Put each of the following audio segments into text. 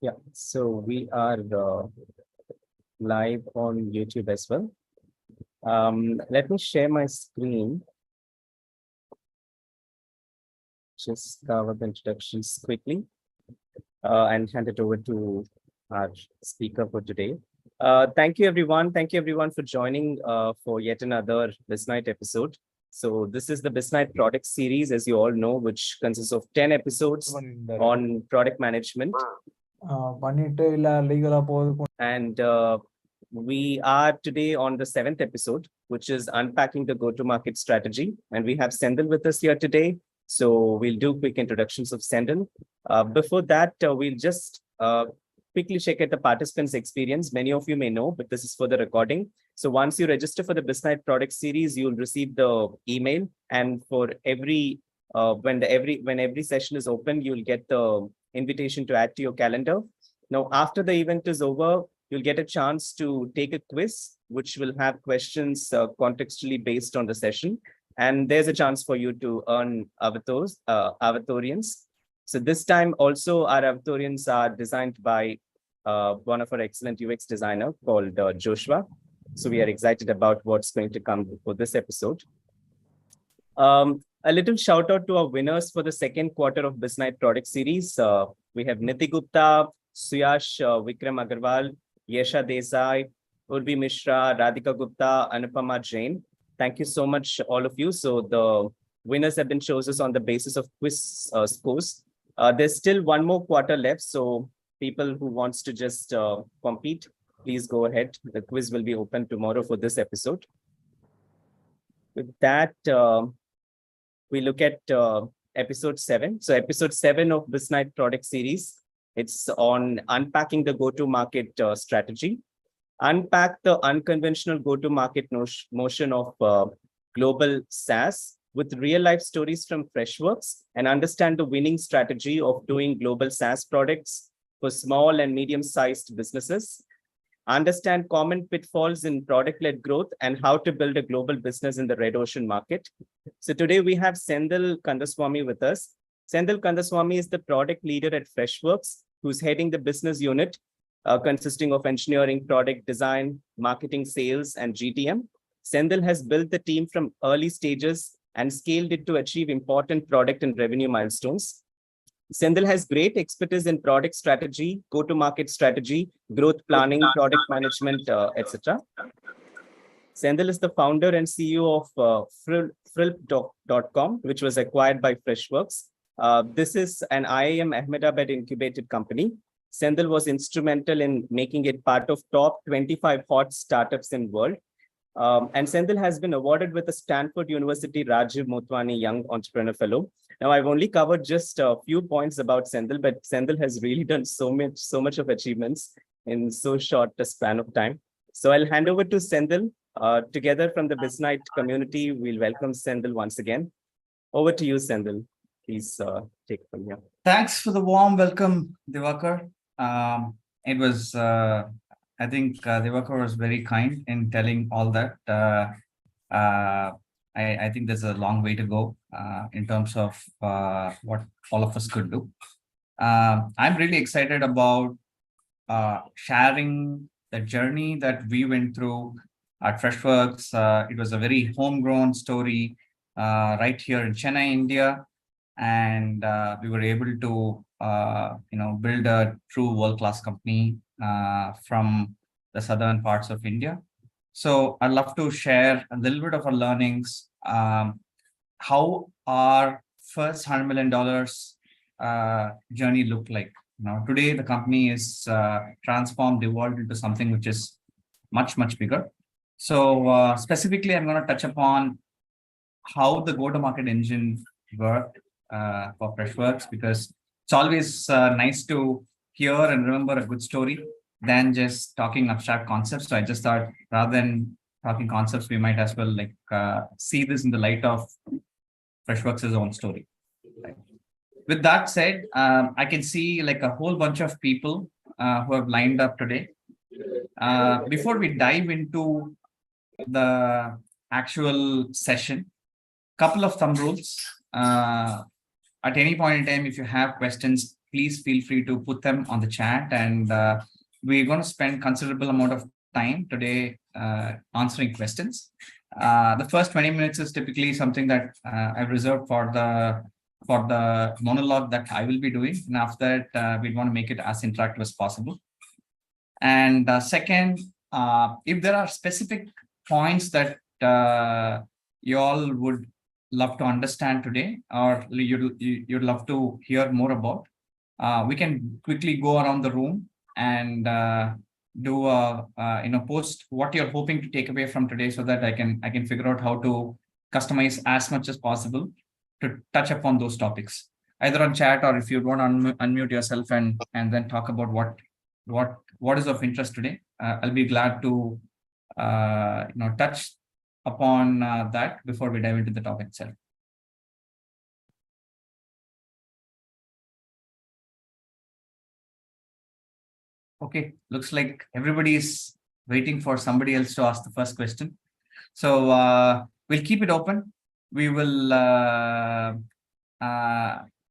Yeah, so we are live on YouTube as well. Let me share my screen. Just cover the introductions quickly and hand it over to our speaker for today. Thank you, everyone. Thank you, everyone, for joining for yet another BizKnight episode. So this is the BizKnight Product series, as you all know, which consists of 10 episodes on product management. And we are today on the 7th episode, which is Unpacking the Go-to-Market Strategy. And we have Senthil with us here today. So we'll do quick introductions of Senthil. Before that, we'll just quickly check at the participants' experience. Many of you may know, but this is for the recording. So once you register for the BizKnight Product series, you'll receive the email. And for every when every session is open, you'll get the invitation to add to your calendar. Now, after the event is over, you'll get a chance to take a quiz, which will have questions contextually based on the session. And there's a chance for you to earn Avatorians. So this time also our Avatorians are designed by one of our excellent UX designer called Joshua. So we are excited about what's going to come for this episode. A little shout out to our winners for the second quarter of BizKnight Product series. We have Niti Gupta, Suyash Vikram Agarwal, Yesha Desai, Urvi Mishra, Radhika Gupta, Anupama Jain. Thank you so much, all of you. So the winners have been chosen on the basis of quiz scores. There's still one more quarter left. So people who wants to just compete, please go ahead. The quiz will be open tomorrow for this episode. With that, we look at episode 7. So episode 7 of BizKnight Product series. It's on unpacking the go-to-market strategy. Unpack the unconventional go-to-market motion of Global SaaS with real-life stories from Freshworks and understand the winning strategy of doing global SaaS products for small and medium-sized businesses. Understand common pitfalls in product-led growth and how to build a global business in the red ocean market. So today we have Senthil Kanthaswamy with us. Senthil Kanthaswamy is the product leader at Freshworks, who's heading the business unit consisting of engineering, product design, marketing, sales, and GTM. Senthil has built the team from early stages and scaled it to achieve important product and revenue milestones. Senthil has great expertise in product strategy, go-to-market strategy, growth planning, product management, etc. Senthil is the founder and CEO of Frillp.com, which was acquired by Freshworks. This is an IIM Ahmedabad incubated company. Senthil was instrumental in making it part of top 25 hot startups in the world. And Senthil has been awarded with the Stanford University Rajiv Motwani Young Entrepreneur Fellow. Now, I've only covered just a few points about Senthil, but Senthil has really done so much of achievements in so short a span of time. So I'll hand over to Senthil. Together from the BizKnight community, we'll welcome Senthil once again. Over to you, Senthil. Please take it from here. Thanks for the warm welcome, Diwakar. It was, I think Diwakar was very kind in telling all that. I think there's a long way to go in terms of what all of us could do. I'm really excited about sharing the journey that we went through at Freshworks. It was a very homegrown story right here in Chennai, India. And we were able to, build a true world-class company from the southern parts of India. So I'd love to share a little bit of our learnings, how our first $100 million journey looked like. Today the company is transformed, evolved into something which is much, much bigger. So specifically, I'm going to touch upon how the go-to-market engine worked for Freshworks, because it's always nice to hear and remember a good story than just talking abstract concepts. So I just thought, rather than talking concepts, we might as well see this in the light of Freshworks' own story. Right. With that said, I can see a whole bunch of people who have lined up today. Before we dive into the actual session, couple of thumb rules. At any point in time, if you have questions, please feel free to put them on the chat, and we're going to spend considerable amount of time today answering questions. The first 20 minutes is typically something that I've reserved for the monologue that I will be doing. And after that, we want to make it as interactive as possible. And second, if there are specific points that you all would love to understand today, or you'd love to hear more about, we can quickly go around the room and do post what you're hoping to take away from today, so that I can figure out how to customize as much as possible to touch upon those topics, either on chat, or if you want to unmute yourself and then talk about what is of interest today. I'll be glad to touch upon that before we dive into the topic itself. Okay, looks like everybody is waiting for somebody else to ask the first question. So we'll keep it open. We will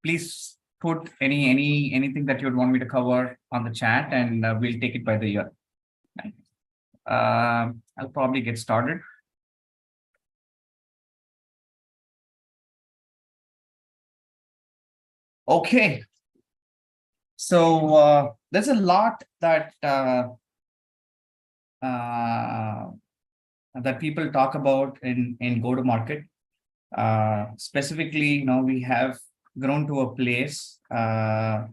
please put anything that you would want me to cover on the chat, and we'll take it by the ear. I'll probably get started. Okay. So there's a lot that that people talk about in go-to-market. Specifically, we have grown to a place where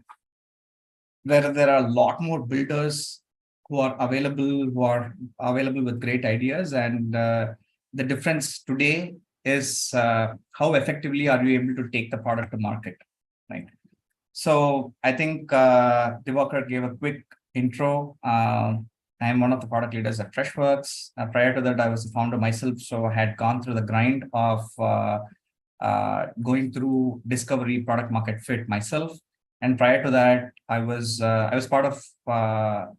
there are a lot more builders who are available with great ideas, and the difference today is how effectively are you able to take the product to market, right? So I think Diwakar gave a quick intro. I'm one of the product leaders at Freshworks. Prior to that, I was a founder myself, so I had gone through the grind of going through discovery, product market fit myself. And prior to that, I was part of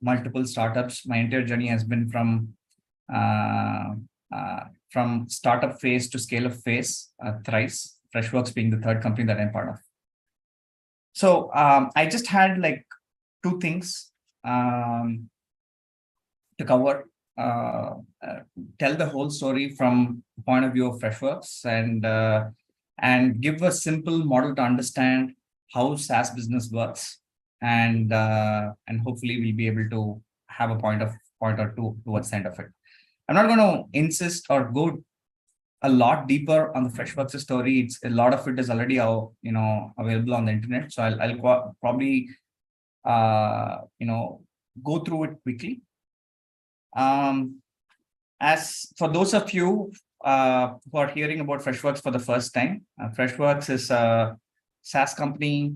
multiple startups. My entire journey has been from startup phase to scale up phase thrice. Freshworks being the third company that I'm part of. So I just had like two things to cover. Tell the whole story from the point of view of Freshworks, and give a simple model to understand how SaaS business works, and hopefully we'll be able to have a point or two towards the end of it. I'm not going to insist or go a lot deeper on the Freshworks story. It's a lot of it is already available on the internet. So I'll probably go through it quickly. As for those of you who are hearing about Freshworks for the first time, Freshworks is a SaaS company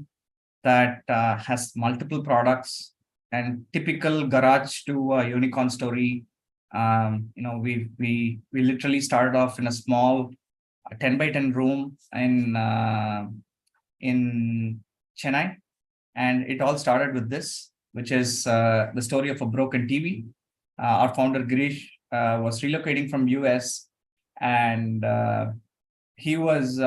that has multiple products, and typical garage to a unicorn story. We literally started off in a small 10 by 10 room in Chennai, and it all started with this, which is the story of a broken TV. Our founder Girish was relocating from US, and he was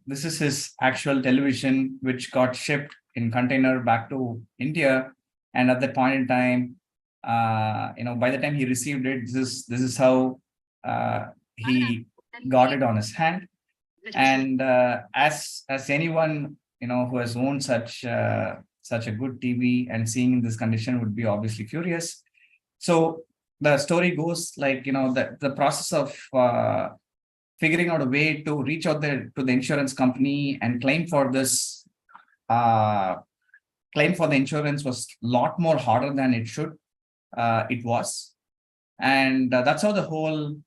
this is his actual television, which got shipped in container back to India. And at that point in time, by the time he received it, this is how he got it on his hand. And as anyone who has owned such a good TV and seeing in this condition would be obviously furious. So the story goes like, the process of figuring out a way to reach out there to the insurance company and claim for this claim for the insurance was a lot more harder than it should. It was, and that's how the whole,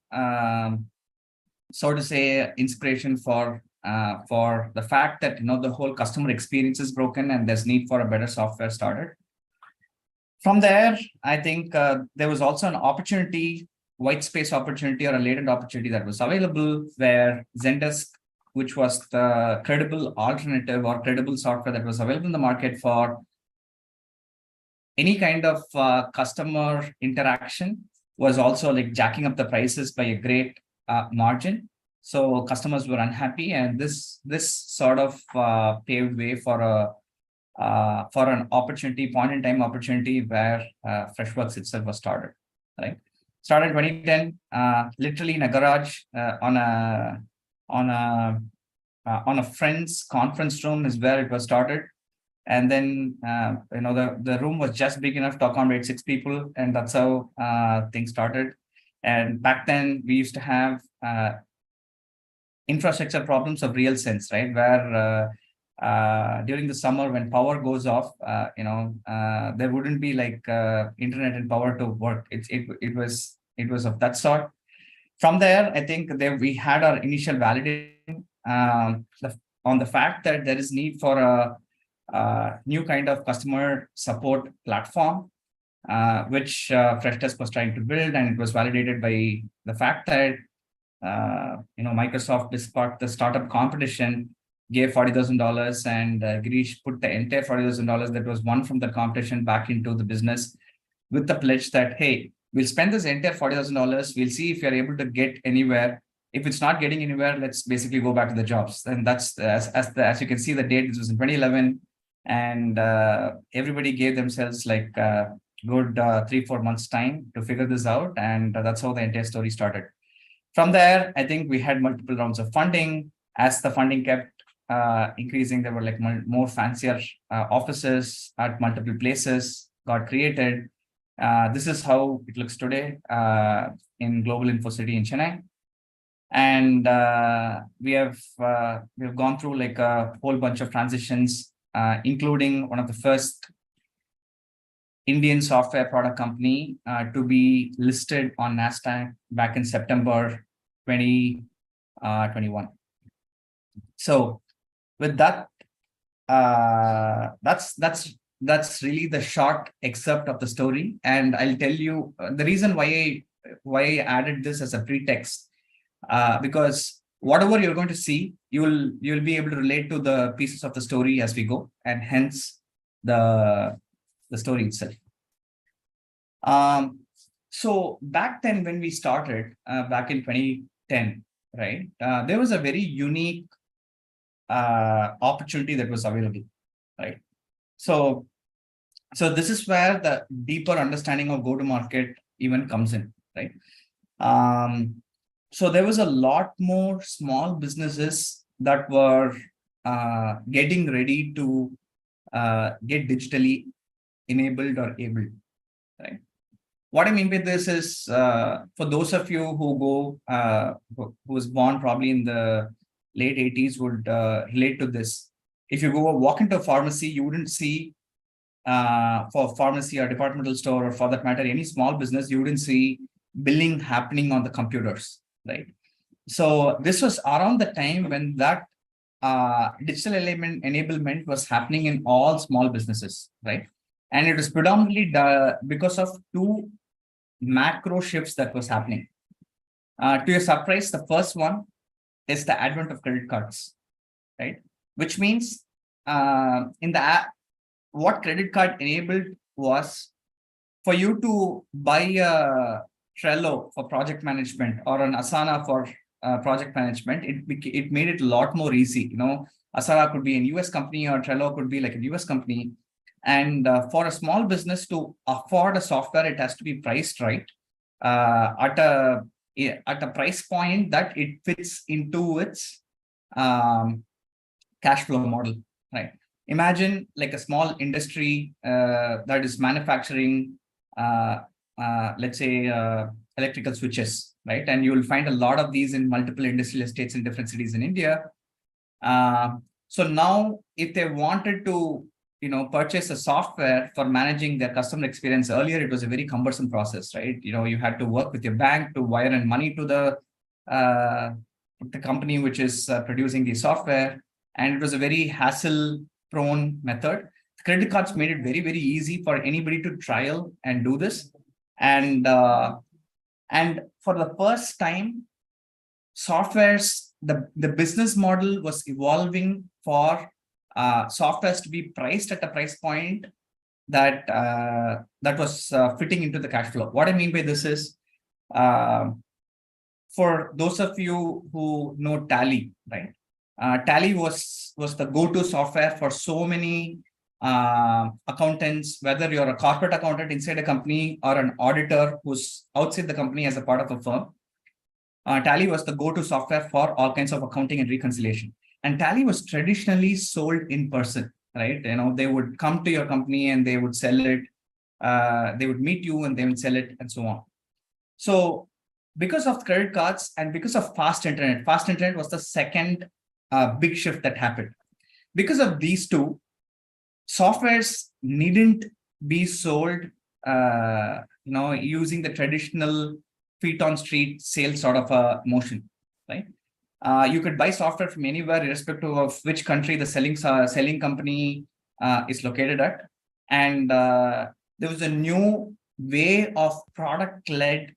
so to say, inspiration for the fact that the whole customer experience is broken and there's need for a better software started. From there, I think there was also an opportunity, white space opportunity or a latent opportunity that was available, where Zendesk, which was the credible alternative or credible software that was available in the market for any kind of customer interaction, was also like jacking up the prices by a great margin. So customers were unhappy, and this sort of paved way for for an opportunity, point in time opportunity where Freshworks itself was started, right? Started 2010, literally in a garage on a friend's conference room is where it was started. And then, the room was just big enough to accommodate 6 people. And that's how things started. And back then we used to have infrastructure problems of real sense, right? Where during the summer when power goes off, there wouldn't be like internet and power to work. It was of that sort. From there, I think we had our initial validation on the fact that there is need for a new kind of customer support platform, which Freshdesk was trying to build, and it was validated by the fact that Microsoft, despite the startup competition, gave $40,000, and Girish put the entire $40,000 that was won from the competition back into the business with the pledge that, hey, we'll spend this entire $40,000. We'll see if you're able to get anywhere. If it's not getting anywhere, let's basically go back to the jobs. And that's as you can see, the date, this was in 2011, and everybody gave themselves like good 3-4 months time to figure this out, and that's how the entire story started. From there, I think we had multiple rounds of funding. As the funding kept increasing, there were like more fancier offices at multiple places got created. This is how it looks today in Global Info City in Chennai. And we have gone through like a whole bunch of transitions, including one of the first Indian software product company to be listed on NASDAQ back in September 2021. So with that, that's really the short excerpt of the story. And I'll tell you the reason why I added this as a pretext, because whatever you're going to see, you'll be able to relate to the pieces of the story as we go, and hence the story itself. So back then when we started, back in 2010, right, there was a very unique opportunity that was available, right? So this is where the deeper understanding of go-to-market even comes in, right? So there was a lot more small businesses that were getting ready to get digitally enabled or able, right? What I mean by this is, for those of you who was born probably in the late 80s would relate to this. If you walk into a pharmacy, you wouldn't see for pharmacy or departmental store, or for that matter, any small business, you wouldn't see billing happening on the computers, right? So this was around the time when that digital enablement was happening in all small businesses, right? And it was predominantly because of 2 macro shifts that was happening. To your surprise, the first one is the advent of credit cards, right? Which means in the app, what credit card enabled was for you to buy a Trello for project management or an Asana for project management. It made it a lot more easy. Asana could be a US company, or Trello could be like a US company. And for a small business to afford a software, it has to be priced right at a price point that it fits into its cash flow model, right? Imagine like a small industry that is manufacturing, let's say, electrical switches, right? And you will find a lot of these in multiple industrial estates in different cities in India. So now, if they wanted to, purchase a software for managing their customer experience, earlier it was a very cumbersome process, right? You had to work with your bank to wire in money to the company which is producing the software, and it was a very hassle-prone method. Credit cards made it very, very easy for anybody to trial and do this, and for the first time, softwares, the business model was evolving for softwares to be priced at a price point that was fitting into the cash flow. What I mean by this is, for those of you who know Tally, right? Tally was the go-to software for so many accountants, whether you're a corporate accountant inside a company or an auditor who's outside the company as a part of a firm. Tally was the go-to software for all kinds of accounting and reconciliation. And Tally was traditionally sold in person, right? They would come to your company and they would sell it. They would meet you and they would sell it and so on. So because of credit cards and because of fast internet was the second big shift that happened. Because of these two, softwares needn't be sold, using the traditional feet on street sales sort of a motion, right? You could buy software from anywhere, irrespective of which country the selling company is located at. And there was a new way of product-led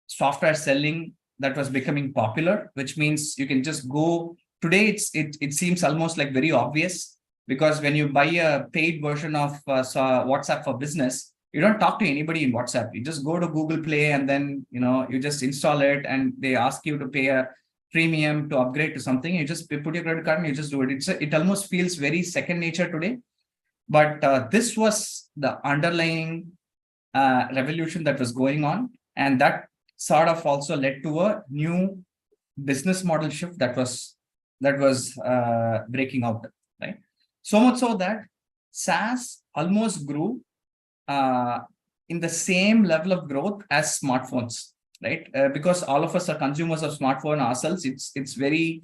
software selling that was becoming popular, which means you can just go. Today, it seems almost like very obvious, because when you buy a paid version of WhatsApp for Business, you don't talk to anybody in WhatsApp. You just go to Google Play and then you just install it, and they ask you to pay a premium to upgrade to something. You just put your credit card and you just do it. It almost feels very second nature today. But this was the underlying revolution that was going on, and that sort of also led to a new business model shift that was breaking out, right? So much so that SaaS almost grew in the same level of growth as smartphones, right? Because all of us are consumers of smartphone ourselves. It's very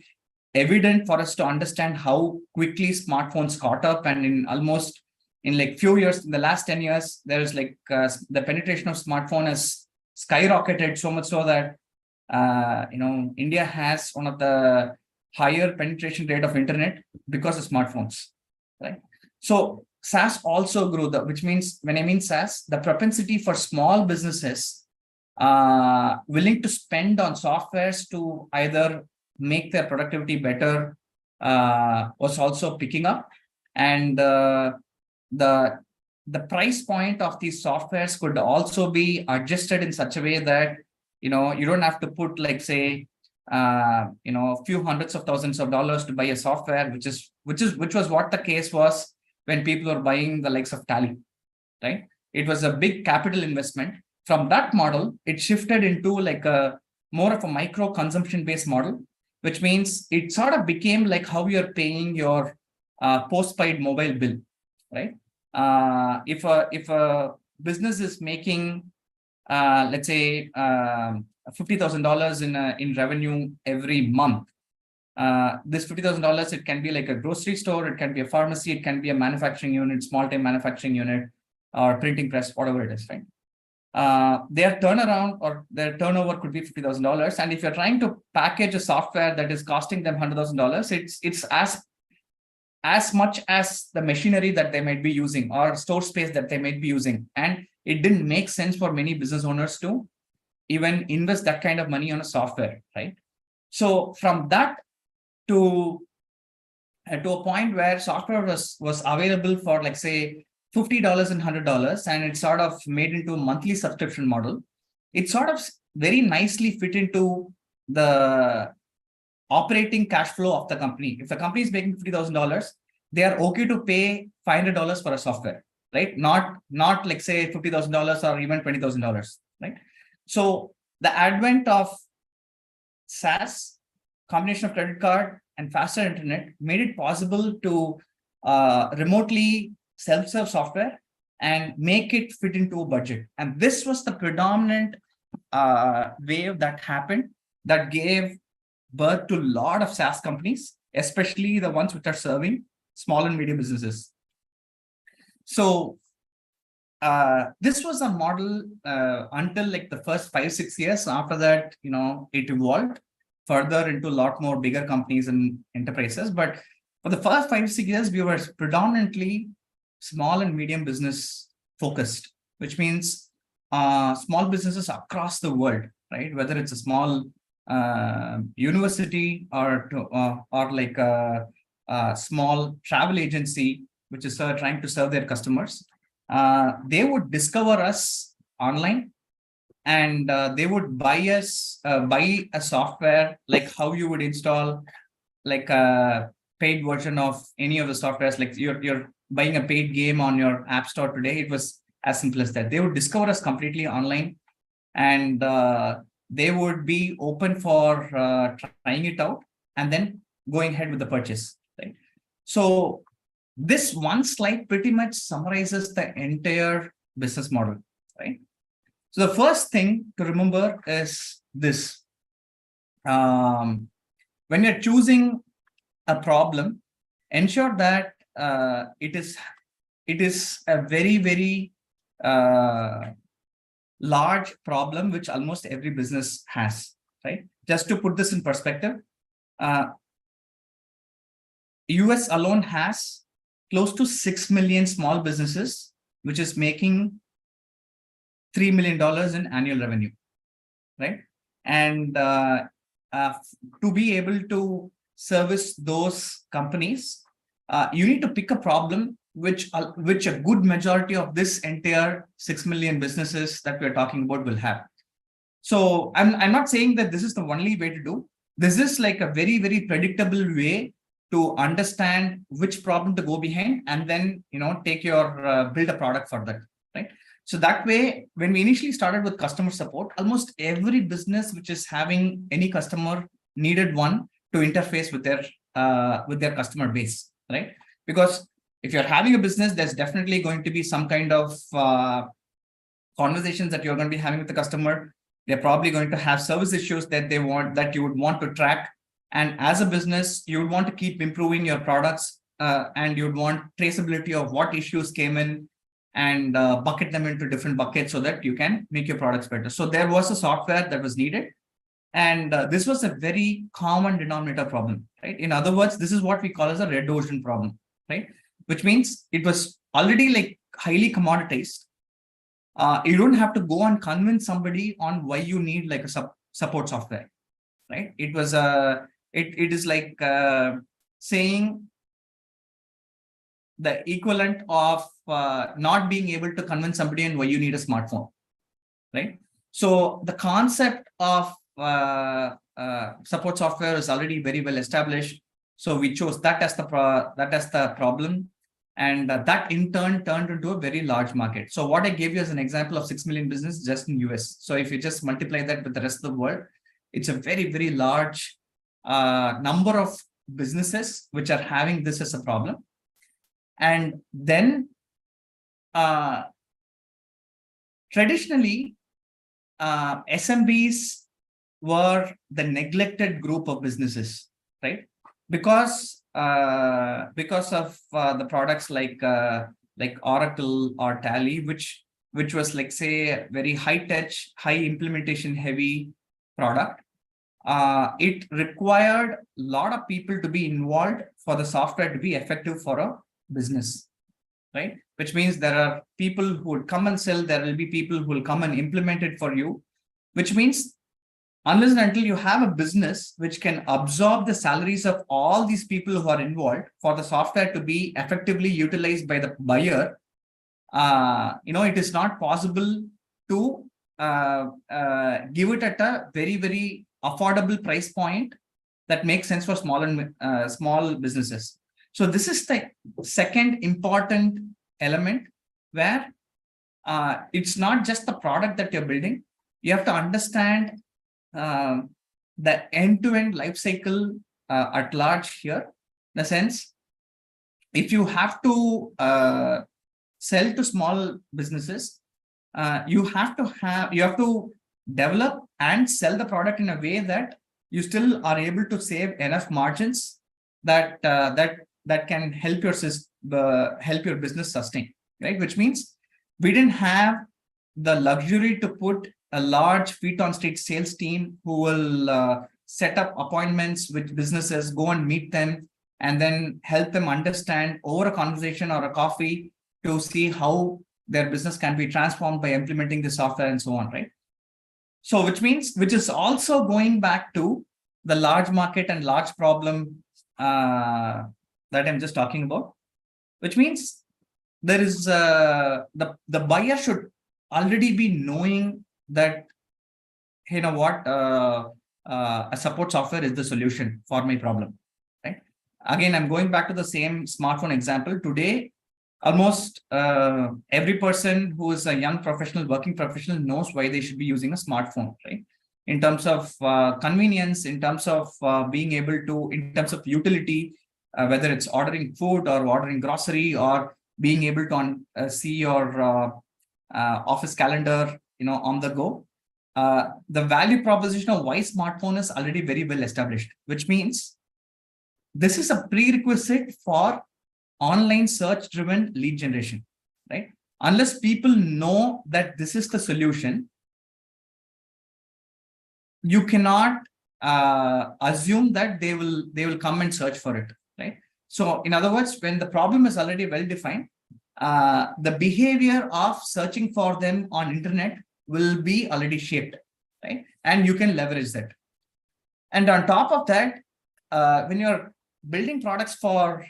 evident for us to understand how quickly smartphones caught up, and in like few years, in the last 10 years, there is like the penetration of smartphone has skyrocketed, so much so that India has one of the higher penetration rate of internet because of smartphones, right? So SaaS also grew, which means, when I mean SaaS, the propensity for small businesses willing to spend on softwares to either make their productivity better was also picking up. And the price point of these softwares could also be adjusted in such a way that you don't have to put, like, say, a few hundreds of thousands of dollars to buy a software, which was what the case was when people were buying the likes of Tally, right? It was a big capital investment. From that model, it shifted into like a more of a micro consumption based model, which means it sort of became like how you're paying your postpaid mobile bill, right? If a business is making, let's say, $50,000 in revenue every month, this $50,000, it can be like a grocery store, it can be a pharmacy, it can be a manufacturing unit, small time manufacturing unit, or printing press, whatever it is, right? Their turnaround or their turnover could be $50,000, and if you're trying to package a software that is costing them $100,000, it's as much as the machinery that they might be using or store space that they might be using, and it didn't make sense for many business owners to even invest that kind of money on a software, right? So from that to a point where software was available for, like, say, $50 and $100, and it sort of made into a monthly subscription model, it sort of very nicely fit into the operating cash flow of the company. If the company is making $50,000, they are okay to pay $500 for a software, right? Not like, say, $50,000 or even $20,000, right? So the advent of SaaS, combination of credit card and faster internet, made it possible to remotely self-serve software and make it fit into a budget. And this was the predominant wave that happened, that gave birth to a lot of SaaS companies, especially the ones which are serving small and medium businesses. So this was a model until like the first 5-6 years. After that, it evolved further into a lot more bigger companies and enterprises. But for the first 5-6 years, we were predominantly small and medium business focused, which means small businesses across the world, right? Whether it's a small university or like a small travel agency, which is trying to serve their customers, they would discover us online, and they would buy a software, like how you would install like a paid version of any of the softwares. Like you're buying a paid game on your app store today. It was as simple as that. They would discover us completely online, and they would be open for trying it out and then going ahead with the purchase, right? So this one slide pretty much summarizes the entire business model, right? So the first thing to remember is this. When you're choosing a problem, ensure that it is a very, very large problem, which almost every business has, right? Just to put this in perspective, US alone has close to 6 million small businesses, which is making $3 million in annual revenue, right? And to be able to service those companies, you need to pick a problem which a good majority of this entire 6 million businesses that we're talking about will have. So I'm not saying that this is the only way to do. This is like a very, very predictable way to understand which problem to go behind, and then take your build a product for that, right? So that way, when we initially started with customer support, almost every business which is having any customer needed one to interface with their customer base, right? Because if you're having a business, there's definitely going to be some kind of conversations that you're going to be having with the customer. They're probably going to have service issues that you would want to track. And as a business, you would want to keep improving your products, and you'd want traceability of what issues came in, and bucket them into different buckets so that you can make your products better. So there was a software that was needed. And this was a very common denominator problem, right? In other words, this is what we call as a red ocean problem, right? Which means it was already like highly commoditized. You don't have to go and convince somebody on why you need like a support software, right? It was it is like saying the equivalent of not being able to convince somebody on why you need a smartphone, right? So the concept of support software is already very well established. So we chose that as the problem, and that in turn turned into a very large market. So what I gave you as an example of 6 million business just in US. So if you just multiply that with the rest of the world, it's a very, very large number of businesses which are having this as a problem. And then traditionally, SMBs were the neglected group of businesses, right? Because of the products like Oracle or Tally, which was like, say, a very high touch, high implementation heavy product. It required a lot of people to be involved for the software to be effective for a business, right? Which means there are people who would come and sell, there will be people who will come and implement it for you, which means unless and until you have a business which can absorb the salaries of all these people who are involved for the software to be effectively utilized by the buyer, it is not possible to give it at a very, very affordable price point that makes sense for small businesses. So this is the second important element where it's not just the product that you're building. You have to understand the end-to-end life cycle at large here. In a sense, if you have to sell to small businesses, you have to develop and sell the product in a way that you still are able to save enough margins that can help your business sustain, right? Which means we didn't have the luxury to put a large feet on street sales team who will set up appointments with businesses, go and meet them, and then help them understand over a conversation or a coffee to see how their business can be transformed by implementing the software and so on, right? So which is also going back to the large market and large problem that I'm just talking about, which means there is the buyer should already be knowing that, you know what, a support software is the solution for my problem, right? again, I'm going back to the same smartphone example. Today, almost every person who is a young professional, working professional, knows why they should be using a smartphone, right? In terms of convenience, in terms of being able to, in terms of utility, whether it's ordering food or ordering grocery or being able to see your office calendar, on the go. The value proposition of why smartphone is already very well established, which means this is a prerequisite for online search driven lead generation, right? Unless people know that this is the solution, you cannot assume that they will come and search for it, right? So in other words, when the problem is already well defined, the behavior of searching for them on internet will be already shaped, right? And you can leverage that. And on top of that, when you're building products for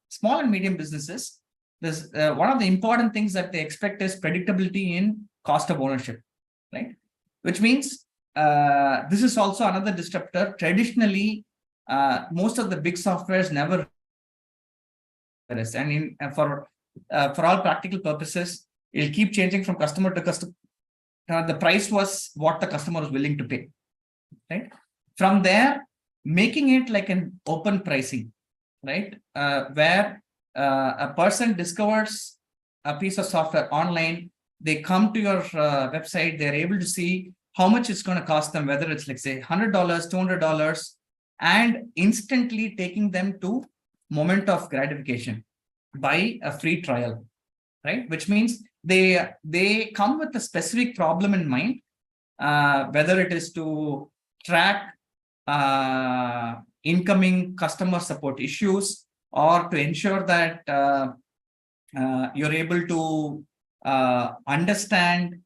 small and medium businesses, there's one of the important things that they expect is predictability in cost of ownership, right? Which means this is also another disruptor. Traditionally, most of the big softwares never, and for all practical purposes, it'll keep changing from customer to customer. The price was what the customer was willing to pay, right? From there, making it like an open pricing, right? Where a person discovers a piece of software online, they come to your website, they're able to see how much it's going to cost them, whether it's like say $100, $200, and instantly taking them to moment of gratification by a free trial, right? Which means they come with a specific problem in mind, whether it is to track incoming customer support issues, or to ensure that you're able to understand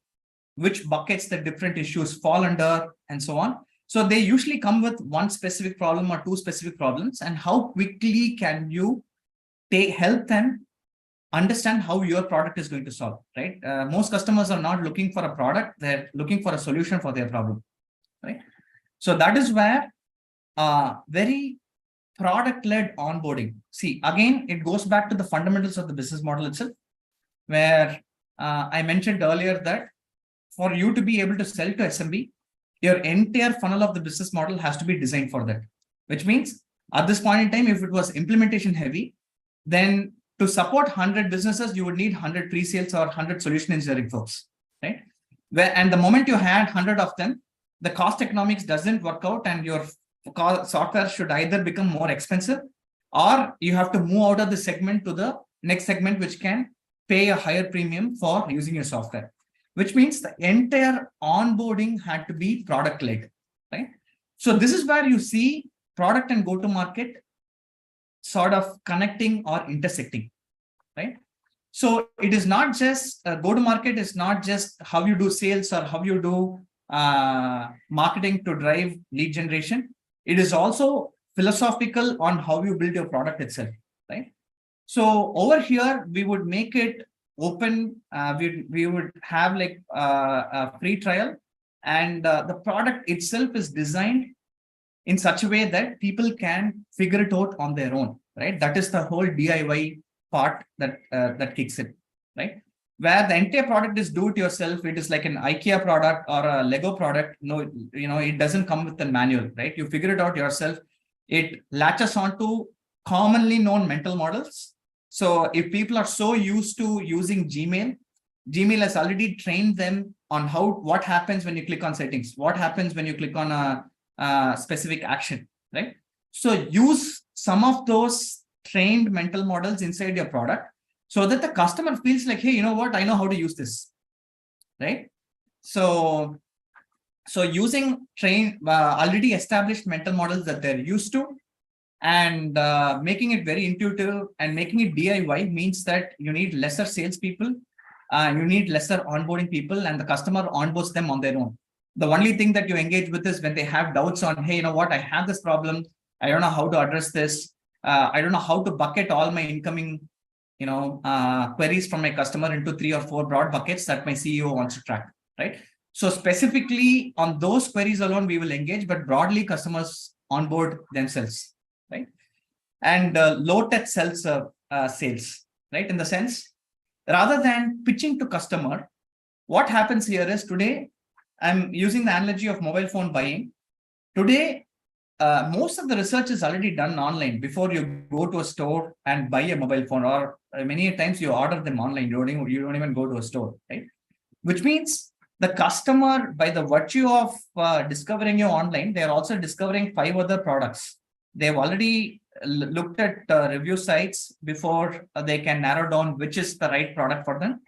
which buckets the different issues fall under, and so on. So they usually come with one specific problem or two specific problems, and how quickly can you help them understand how your product is going to solve, right? Most customers are not looking for a product, they're looking for a solution for their problem, right? So that is where very product-led onboarding. See, again, it goes back to the fundamentals of the business model itself, where I mentioned earlier that for you to be able to sell to SMB, your entire funnel of the business model has to be designed for that. Which means at this point in time, if it was implementation heavy, then to support 100 businesses, you would need 100 pre-sales or 100 solution engineering folks, right? And the moment you had 100 of them, the cost economics doesn't work out, and your software should either become more expensive, or you have to move out of the segment to the next segment, which can pay a higher premium for using your software. Which means the entire onboarding had to be product-led, right? So this is where you see product and go-to-market sort of connecting or intersecting, right? So it is not just go-to-market is not just how you do sales or how you do marketing to drive lead generation. It is also philosophical on how you build your product itself, right? So over here, we would make it open. We would have like a free trial, and the product itself is designed in such a way that people can figure it out on their own, right? That is the whole DIY part that kicks in, right? Where the entire product is do it yourself. It is like an IKEA product or a Lego product. No, it doesn't come with a manual, right? You figure it out yourself. It latches onto commonly known mental models. So if people are so used to using Gmail has already trained them on what happens when you click on settings, what happens when you click on a specific action, right? So use some of those trained mental models inside your product, so that the customer feels like, hey, you know what? I know how to use this, right? So using already established mental models that they're used to, and making it very intuitive and making it DIY means that you need lesser salespeople, you need lesser onboarding people, and the customer onboards them on their own. The only thing that you engage with is when they have doubts on, hey, you know what? I have this problem. I don't know how to address this. I don't know how to bucket all my incoming queries from my customer into 3 or 4 broad buckets that my CEO wants to track, right? So specifically on those queries alone, we will engage, but broadly customers onboard themselves, right? and low touch sales, right? In the sense, rather than pitching to customer, what happens here is today, I'm using the analogy of mobile phone buying. Today, most of the research is already done online before you go to a store and buy a mobile phone, or many times you order them online. You don't even go to a store, right? Which means the customer, by the virtue of discovering you online, they are also discovering 5 other products. They've already looked at review sites before they can narrow down which is the right product for them.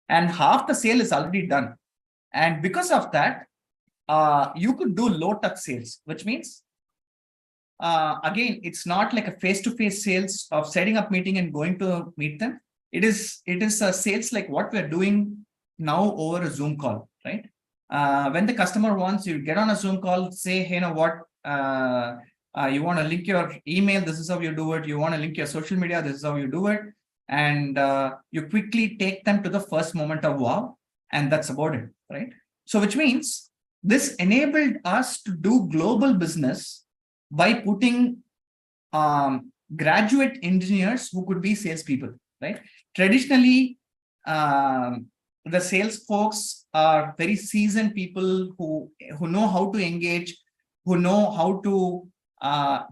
And half the sale is already done. And because of that, you could do low touch sales, which means, again, it's not like a face-to-face sales of setting up meeting and going to meet them. It is a sales like what we're doing now over a Zoom call, right? When the customer wants, you get on a Zoom call, say, hey, you know what, you want to link your email, this is how you do it. You want to link your social media, this is how you do it. And you quickly take them to the first moment of wow, and that's about it, right? So which means this enabled us to do global business by putting graduate engineers who could be salespeople, right? Traditionally, the sales folks are very seasoned people who know how to engage, who know how to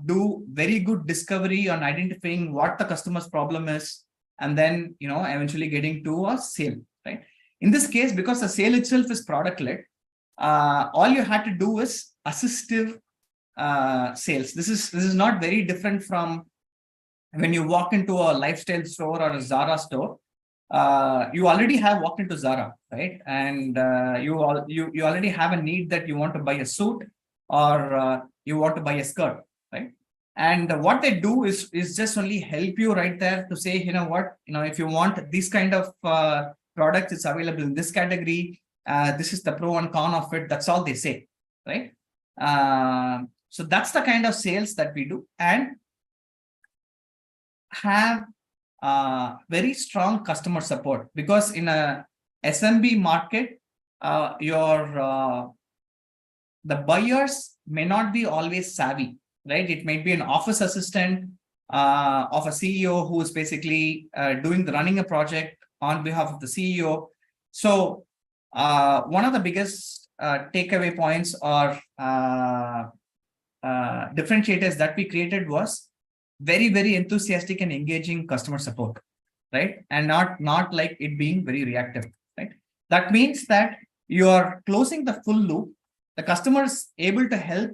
do very good discovery on identifying what the customer's problem is, and then eventually getting to a sale, right? In this case, because the sale itself is product led, all you had to do is assistive sales. This is not very different from when you walk into a lifestyle store or a Zara store. You already have walked into Zara, right? And you already have a need that you want to buy a suit, or you want to buy a skirt, right? And what they do is just only help you right there to say, you know what, if you want this kind of products, it's available in this category. This is the pro and con of it. That's all they say, right? So that's the kind of sales that we do, and have very strong customer support, because in a SMB market, the buyers may not be always savvy, right? It might be an office assistant of a CEO who is basically running a project on behalf of the CEO. So one of the biggest takeaway points or differentiators that we created was very, very enthusiastic and engaging customer support, right? And not like it being very reactive, right? That means that you are closing the full loop. The customer is able to help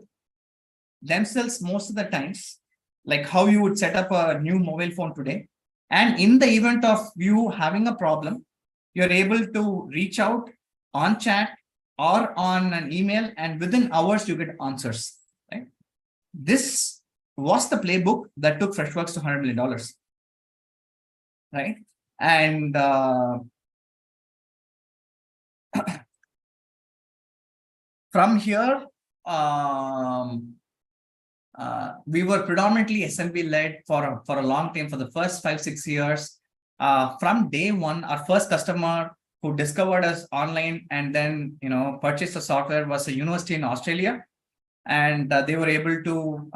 themselves most of the times, like how you would set up a new mobile phone today. And in the event of you having a problem, you're able to reach out on chat or on an email, and within hours you get answers, right? This was the playbook that took Freshworks to $100 million, right? And from here, we were predominantly SMB led for a long time, for the first 5-6 years. From day one, our first customer who discovered us online and then purchased the software was a university in Australia, and they were able to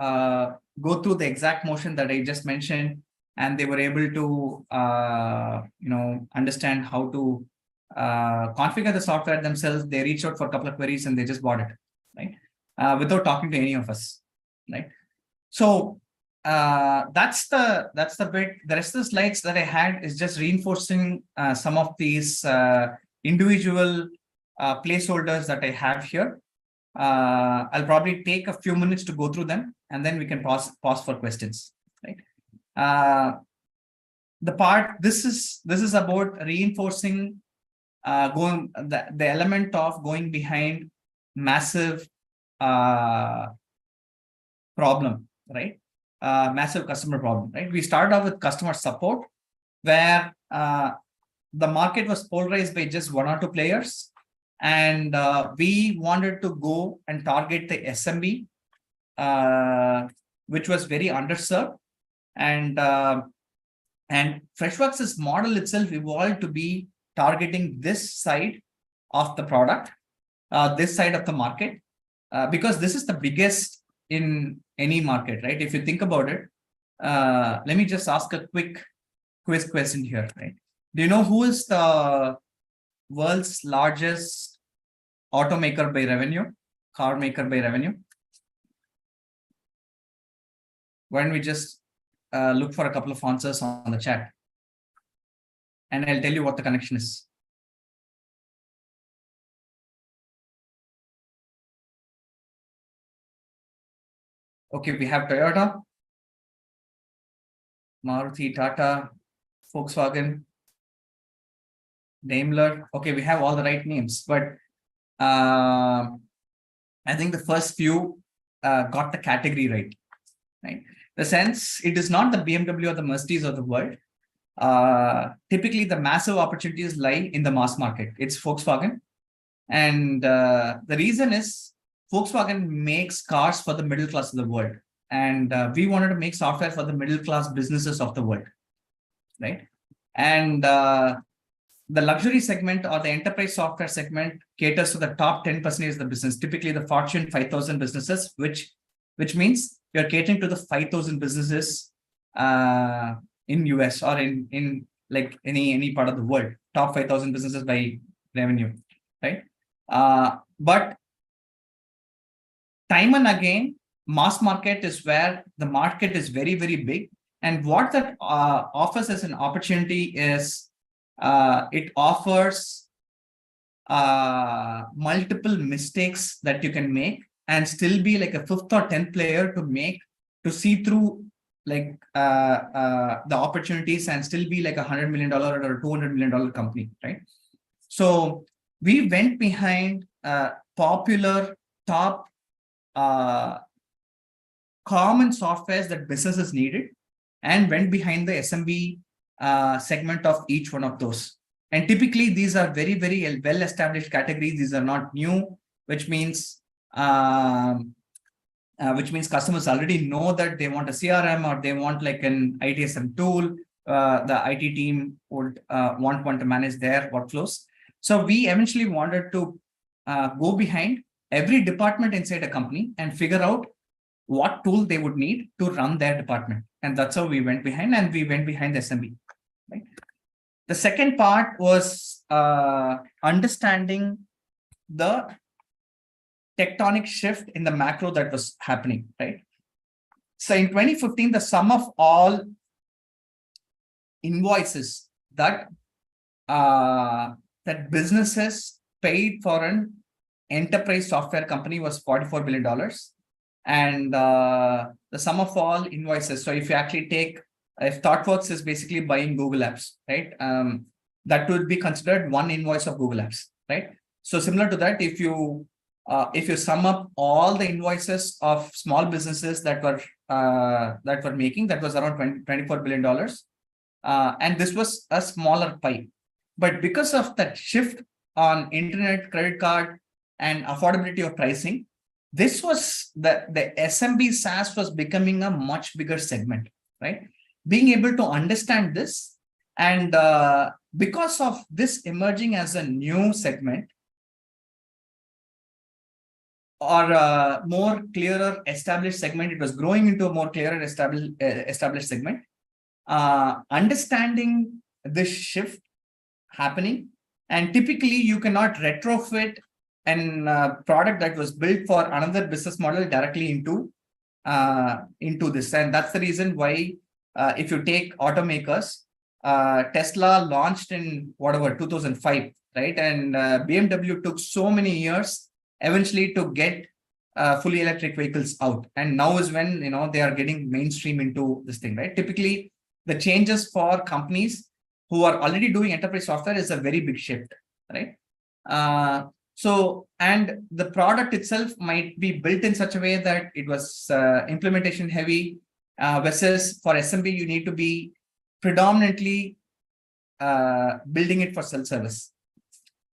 go through the exact motion that I just mentioned, and they were able to understand how to configure the software themselves. They reached out for a couple of queries and they just bought it, right? Without talking to any of us, right? So that's the bit. The rest of the slides that I had is just reinforcing some of these individual placeholders that I have here. I'll probably take a few minutes to go through them, and then we can pause for questions, right? This is about reinforcing the element of going behind massive problem, right? Massive customer problem, right? We started off with customer support, where the market was polarized by just 1 or 2 players. And we wanted to go and target the SMB, which was very underserved. And Freshworks' model itself evolved to be targeting this side of the product, this side of the market, because this is the biggest in any market, right? If you think about it, let me just ask a quick quiz question here, right? Do you know who is the world's largest automaker by revenue, car maker by revenue? Why don't we just look for a couple of answers on the chat, and I'll tell you what the connection is. Okay, we have Toyota, Maruti, Tata, Volkswagen, Daimler. Okay, we have all the right names, but I think the first few got the category right? The sense it is not the BMW or the Mercedes of the world. Typically, the massive opportunities lie in the mass market. It's Volkswagen, and the reason is Volkswagen makes cars for the middle class of the world, and we wanted to make software for the middle class businesses of the world, right? And the luxury segment or the enterprise software segment caters to the top 10% of the business, typically the Fortune 5,000 businesses, which means you're catering to the 5,000 businesses in US or in like any part of the world, top 5,000 businesses by revenue, right? But time and again, mass market is where the market is very, very big. And what that offers as an opportunity is it offers multiple mistakes that you can make and still be like a 5th or 10th player to see through like the opportunities and still be like $100 million or $200 million company, right? So we went behind popular top common softwares that businesses needed and went behind the SMB segment of each one of those. And typically these are very, very well established categories. These are not new, which means customers already know that they want a CRM or they want like an ITSM tool. The IT team would want to manage their workflows. So we eventually wanted to go behind every department inside a company and figure out what tool they would need to run their department. And that's how we went behind, and we went behind the SMB. Right? The second part was understanding the tectonic shift in the macro that was happening, right? So in 2015, the sum of all invoices that businesses paid for an enterprise software company was $44 billion. And the sum of all invoices. So if you actually take, if ThoughtWorks is basically buying Google Apps, right? That would be considered one invoice of Google Apps, right? So similar to that, if you sum up all the invoices of small businesses that were making, that was around $24 billion. And this was a smaller pie. But because of that shift on internet, credit card, and affordability of pricing, this was the SMB SaaS was becoming a much bigger segment, right? Being able to understand this, and because of this emerging as a new segment or a more clearer established segment, it was growing into a more clearer established segment. Understanding this shift happening, and typically you cannot retrofit a product that was built for another business model directly into this. And that's the reason why if you take automakers, Tesla launched in 2005, right? And BMW took so many years eventually to get fully electric vehicles out. And now is when they are getting mainstream into this thing, right? Typically, the changes for companies who are already doing enterprise software is a very big shift, right? And the product itself might be built in such a way that it was implementation heavy, versus for SMB, you need to be predominantly building it for self-service.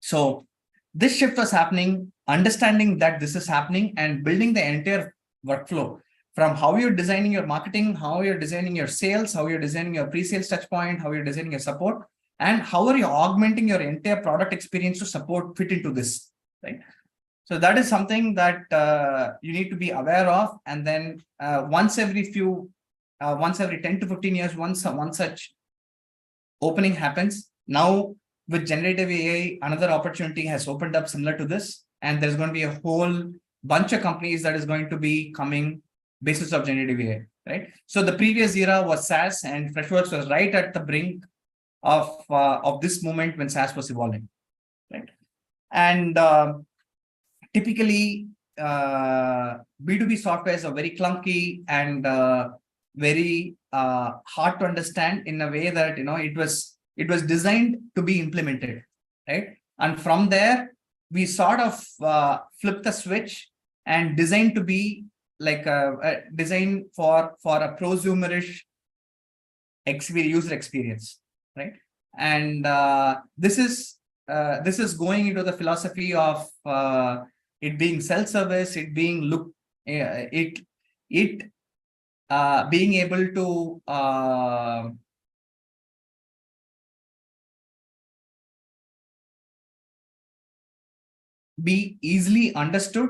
So this shift was happening, understanding that this is happening, and building the entire workflow from how you're designing your marketing, how you're designing your sales, how you're designing your pre-sales touch point, how you're designing your support, and how are you augmenting your entire product experience to fit into this, right? So that is something that you need to be aware of. And then once every few once every 10 to 15 years, one such opening happens. Now with generative AI, another opportunity has opened up similar to this, and there's going to be a whole bunch of companies that is going to be coming basis of generative AI, right? So the previous era was SaaS, and Freshworks was right at the brink of this moment when SaaS was evolving, right? And typically, B2B softwares are very clunky and very hard to understand in a way that it was designed to be implemented, right? And from there, we sort of flip the switch and designed to be like a design for a prosumerish user experience, right? And this is going into the philosophy of it being self-service, it being being able to be easily understood.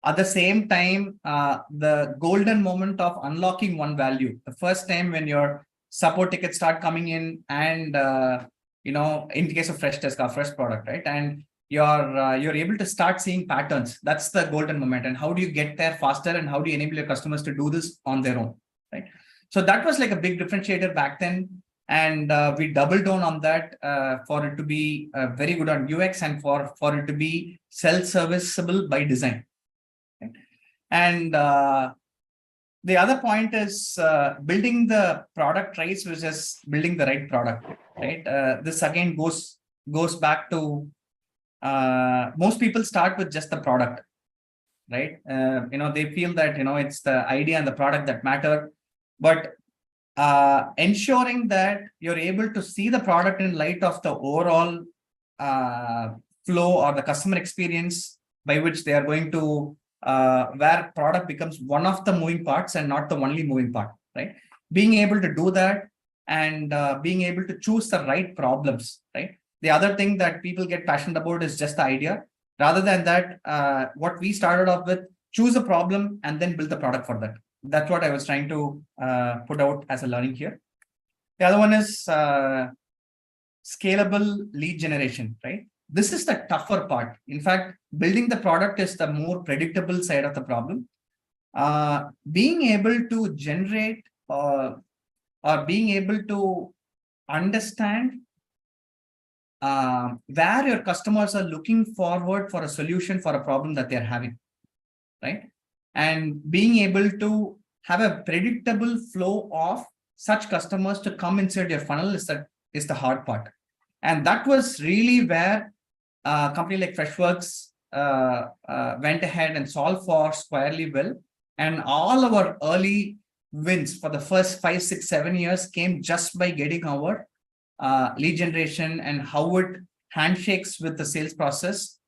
At the same time, the golden moment of unlocking one value, the first time when your support tickets start coming in, and in the case of Freshdesk, our first product, right? And you're able to start seeing patterns. That's the golden moment. And how do you get there faster? And how do you enable your customers to do this on their own, right? So that was like a big differentiator back then. And we doubled down on that for it to be very good on UX and for it to be self-serviceable by design. Right? And the other point is building the product right versus building the right product, right? This again goes back to most people start with just the product, right? They feel that it's the idea and the product that matter, but ensuring that you're able to see the product in light of the overall flow or the customer experience by which they are going to where product becomes one of the moving parts and not the only moving part, right? Being able to do that and being able to choose the right problems, right? The other thing that people get passionate about is just the idea. Rather than that, what we started off with, choose a problem and then build the product for that. That's what I was trying to put out as a learning here. The other one is scalable lead generation, right? This is the tougher part. In fact, building the product is the more predictable side of the problem. Being able to generate or being able to understand where your customers are looking forward for a solution for a problem that they're having, right? And being able to have a predictable flow of such customers to come inside your funnel is the hard part. And that was really where a company like Freshworks went ahead and solved for squarely well. And all our early wins for the first 5, 6, 7 years came just by getting our lead generation and how it handshakes with the sales process.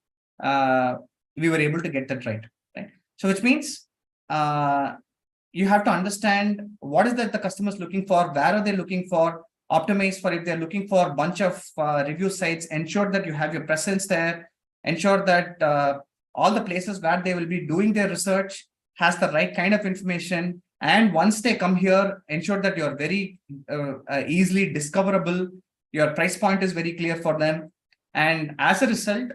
We were able to get that right. So which means you have to understand what is that the customer is looking for, where are they looking for, optimize for if they're looking for a bunch of review sites, ensure that you have your presence there, ensure that all the places where they will be doing their research has the right kind of information. And once they come here, ensure that you're very easily discoverable, your price point is very clear for them. And as a result,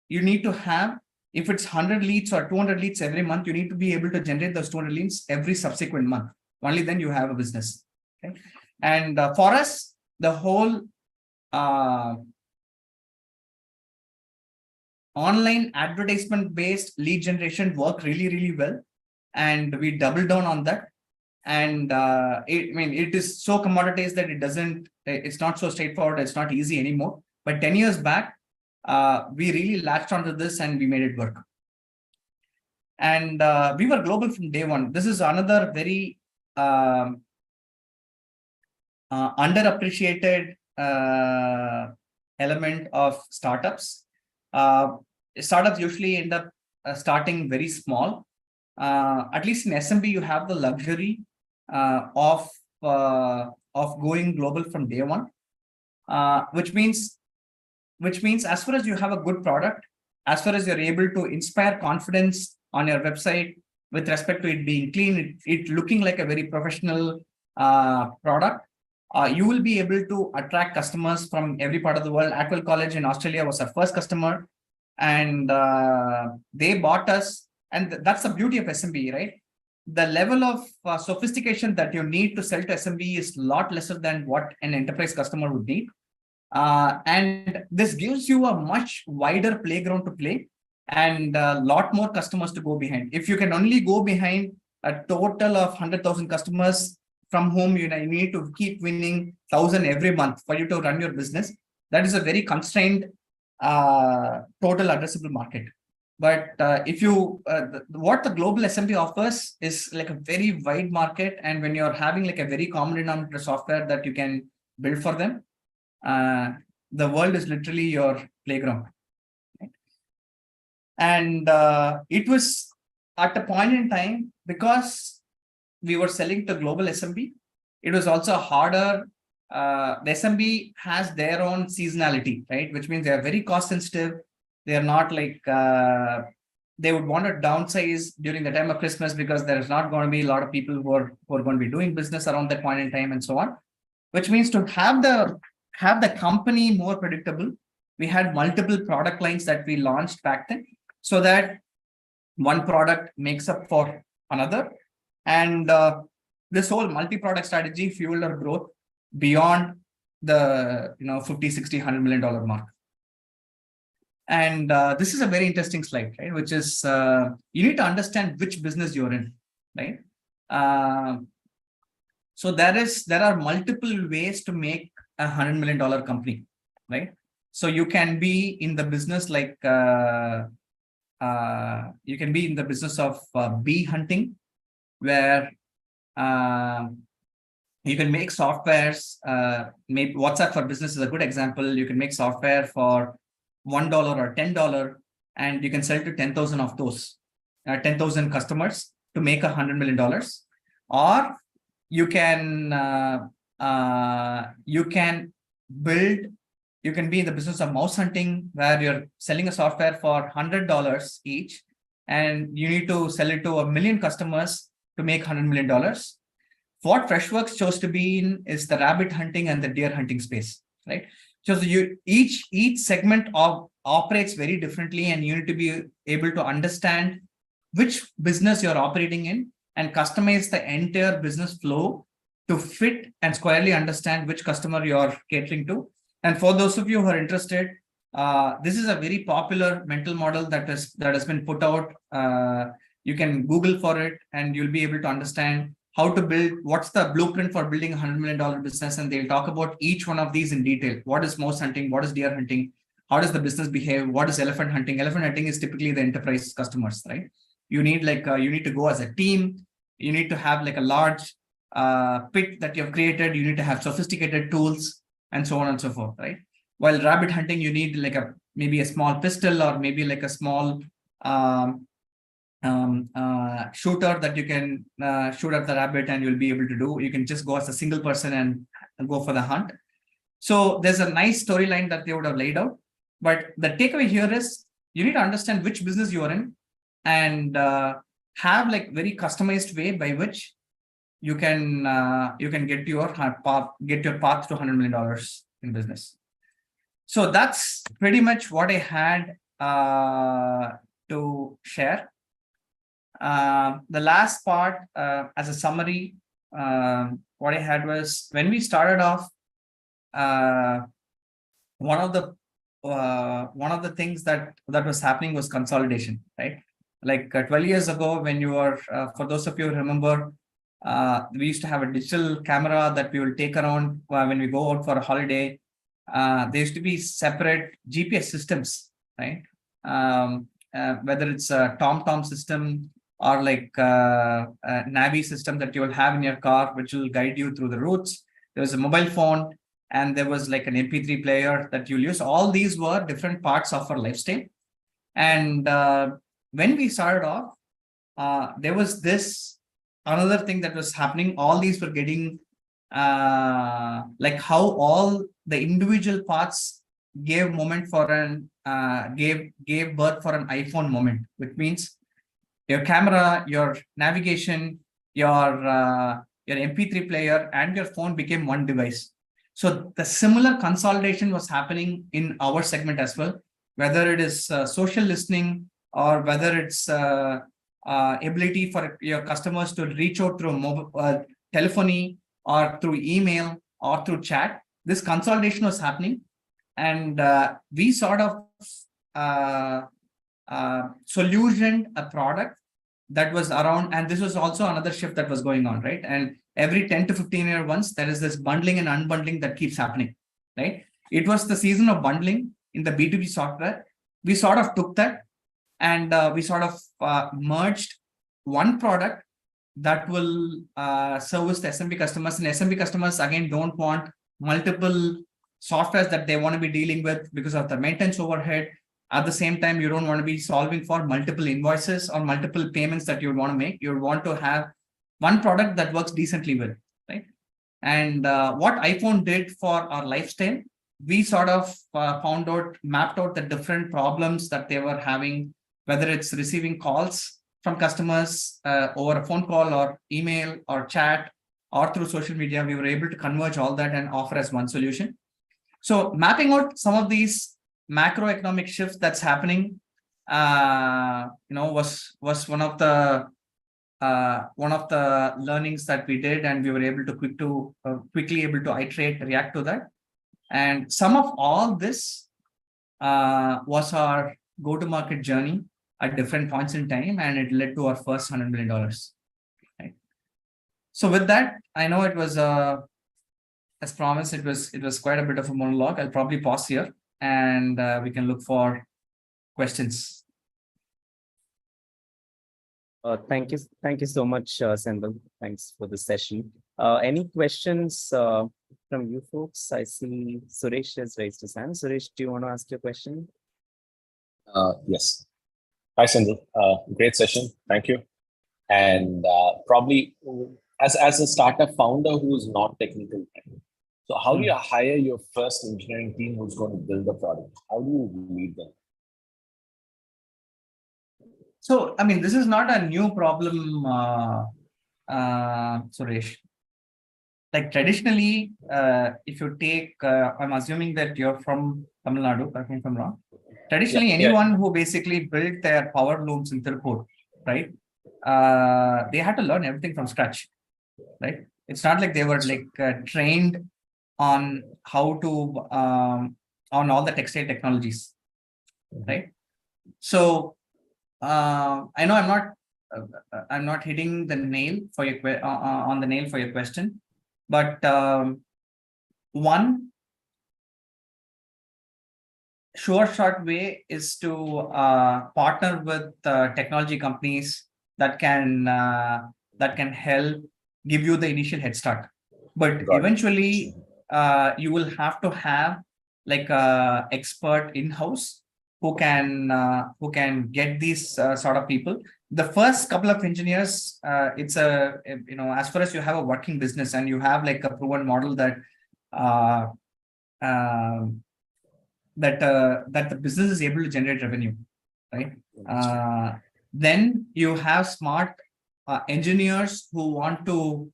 you need to have, if it's 100 leads or 200 leads every month, you need to be able to generate those 200 leads every subsequent month. Only then you have a business. Okay? And for us, the whole online advertisement-based lead generation worked really, really well. And we doubled down on that. And it is so commoditized that it's not so straightforward. It's not easy anymore. But 10 years back, we really latched onto this and we made it work. And we were global from day one. This is another very underappreciated element of startups. Startups usually end up starting very small. At least in SMB, you have the luxury of going global from day one, which means as far as you have a good product, as far as you're able to inspire confidence on your website with respect to it being clean, it looking like a very professional product, you will be able to attract customers from every part of the world. Atwell College in Australia was our first customer, and they bought us. And that's the beauty of SMB, right? The level of sophistication that you need to sell to SMB is a lot lesser than what an enterprise customer would need. And this gives you a much wider playground to play and a lot more customers to go behind. If you can only go behind a total of 100,000 customers from whom you need to keep winning 1,000 every month for you to run your business, that is a very constrained total addressable market. But if you, what the global SMB offers is like a very wide market. And when you're having like a very common denominator software that you can build for them, the world is literally your playground. Right? And it was at a point in time, because we were selling to global SMB, it was also harder. The SMB has their own seasonality, right? Which means they are very cost sensitive. They are not like, they would want to downsize during the time of Christmas because there is not going to be a lot of people who are going to be doing business around that point in time and so on. Which means to have the company more predictable, we had multiple product lines that we launched back then, so that one product makes up for another. And this whole multi-product strategy fueled our growth beyond the 50, 60, $100 million mark. And this is a very interesting slide, right? Which is you need to understand which business you're in, right? So there are multiple ways to make a $100 million company, right? So you can be in the business like you can be in the business of bee hunting, where you can make softwares. Maybe WhatsApp for Business is a good example. You can make software for $1 or $10, and you can sell to 10,000 of those 10,000 customers to make $100 million. Or you can be in the business of mouse hunting, where you're selling a software for $100 each, and you need to sell it to 1 million customers to make $100 million. What Freshworks chose to be in is the rabbit hunting and the deer hunting space, right? So each segment operates very differently, and you need to be able to understand which business you're operating in and customize the entire business flow to fit and squarely understand which customer you're catering to. And for those of you who are interested, this is a very popular mental model that has been put out. You can Google for it, and you'll be able to understand how to build, what's the blueprint for building a $100 million business. And they'll talk about each one of these in detail. What is mouse hunting? What is deer hunting? How does the business behave? What is elephant hunting? Elephant hunting is typically the enterprise customers, right? You need you need to go as a team. You need to have like a large pit that you've created. You need to have sophisticated tools and so on and so forth, right? While rabbit hunting, you need like maybe a small pistol, or maybe like a small shooter that you can shoot at the rabbit, and you'll be able to do. You can just go as a single person and go for the hunt. So there's a nice storyline that they would have laid out. But the takeaway here is you need to understand which business you are in, and have like very customized way by which you can get your path to $100 million in business. So that's pretty much what I had to share. The last part, as a summary, what I had was, when we started off, one of the things that was happening was consolidation, right? Like 12 years ago, when you were, for those of you who remember, we used to have a digital camera that we will take around when we go out for a holiday. There used to be separate GPS systems, right? Whether it's a TomTom system or like a Navi system that you will have in your car, which will guide you through the routes. There was a mobile phone, and there was like an MP3 player that you'll use. All these were different parts of our lifestyle. And when we started off, there was this another thing that was happening. All these were getting like how all the individual parts gave moment for gave birth for an iPhone moment, which means your camera, your navigation, your your MP3 player, and your phone became one device. So the similar consolidation was happening in our segment as well, whether it is social listening or whether it's ability for your customers to reach out through mobile, telephony or through email or through chat. This consolidation was happening, and we sort of solutioned a product that was around, and this was also another shift that was going on, right? And every 10 to 15 years once, there is this bundling and unbundling that keeps happening, right? It was the season of bundling in the B2B software. We sort of took that and we sort of merged one product that will service the SMB customers. And SMB customers, again, don't want multiple softwares that they want to be dealing with because of the maintenance overhead. At the same time, you don't want to be solving for multiple invoices or multiple payments that you want to make. You want to have one product that works decently well, right? And what iPhone did for our lifestyle, we sort of mapped out the different problems that they were having, whether it's receiving calls from customers over a phone call or email or chat or through social media. We were able to converge all that and offer as one solution. So mapping out some of these macroeconomic shifts that's happening, was one of the learnings that we did, and we were able to quickly able to iterate, react to that. And some of all this was our go-to-market journey at different points in time, and it led to our first $100 million. Right? So with that, I know it was as promised, it was quite a bit of a monologue. I'll probably pause here, and we can look for questions. Thank you so much, Senthil. Thanks for the session. Any questions from you folks? I see Suresh has raised his hand. Suresh, do you want to ask your question? Yes. Hi, Senthil. Great session. Thank you. And probably as a startup founder who's not technical, so how do you hire your first engineering team who's going to build the product? How do you lead them? So, I mean, this is not a new problem, Suresh. Like traditionally, if you take, I'm assuming that you're from Tamil Nadu, correct me if I'm wrong. Traditionally, anyone who basically built their power looms in Tirupur, right? They had to learn everything from scratch, right? It's not like they were like trained on how to, on all the textile technologies, right? So, I know I'm not hitting the nail for your on the nail for your question, but one short way is to partner with technology companies that can help give you the initial head start. But eventually, you will have to have like a expert in-house who can get these sort of people. The first couple of engineers, it's as far as you have a working business and you have like a proven model that that the business is able to generate revenue, right? Then you have smart engineers who want to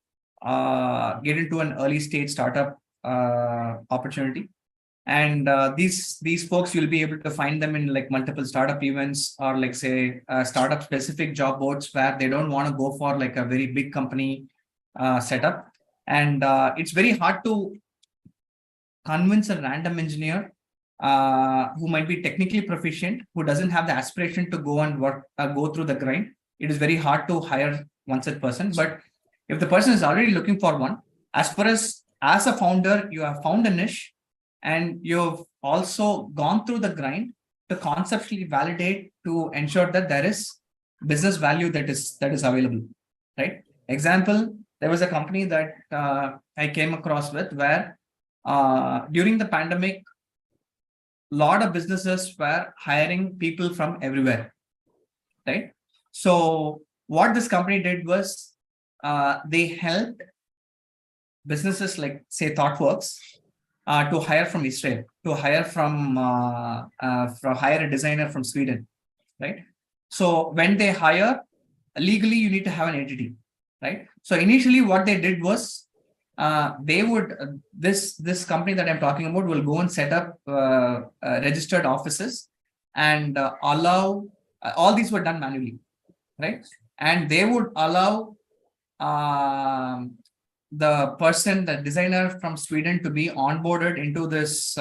get into an early stage startup opportunity. And these folks, you'll be able to find them in like multiple startup events or like say startup specific job boards where they don't want to go for like a very big company setup. And it's very hard to convince a random engineer who might be technically proficient, who doesn't have the aspiration to go and work, go through the grind. It is very hard to hire one such person. But if the person is already looking for one, as far as a founder, you have found a niche, and you've also gone through the grind to conceptually validate to ensure that there is business value that is available, right? Example, there was a company that I came across with where during the pandemic, a lot of businesses were hiring people from everywhere, right? So what this company did was they helped businesses like say ThoughtWorks to hire from Israel, to hire hire a designer from Sweden, right? So when they hire, legally you need to have an entity, right? So initially what they did was they would, this company that I'm talking about will go and set up registered offices and allow, all these were done manually, right? And they would allow the person, the designer from Sweden, to be onboarded into this,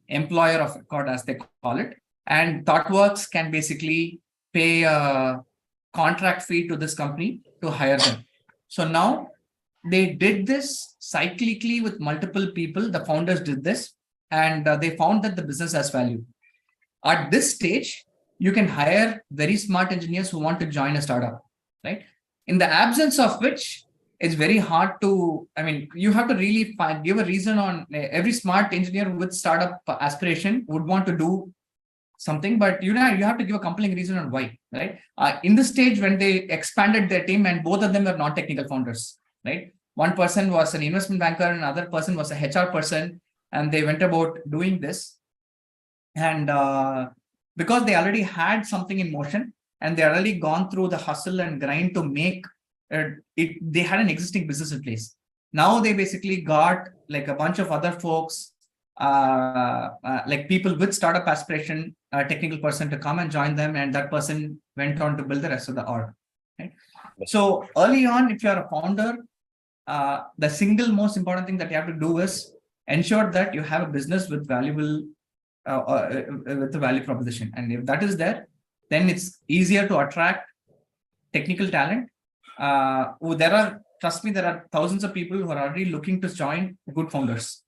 employer of record, as they call it. And ThoughtWorks can basically pay a contract fee to this company to hire them. So now they did this cyclically with multiple people. The founders did this, and they found that the business has value. At this stage, you can hire very smart engineers who want to join a startup, right? In the absence of which, it's very hard to, you have to really give a reason on every smart engineer with startup aspiration would want to do something, but you have to give a compelling reason on why, right? In this stage, when they expanded their team, and both of them were non-technical founders, right? One person was an investment banker, and another person was a HR person, and they went about doing this. And because they already had something in motion, and they already gone through the hustle and grind to make it, they had an existing business in place. Now they basically got like a bunch of other folks, like people with startup aspiration, a technical person to come and join them, and that person went on to build the rest of the org. Right? So early on, if you're a founder, the single most important thing that you have to do is ensure that you have a business with valuable, with the value proposition. And if that is there, then it's easier to attract technical talent. Trust me, there are thousands of people who are already looking to join good founders.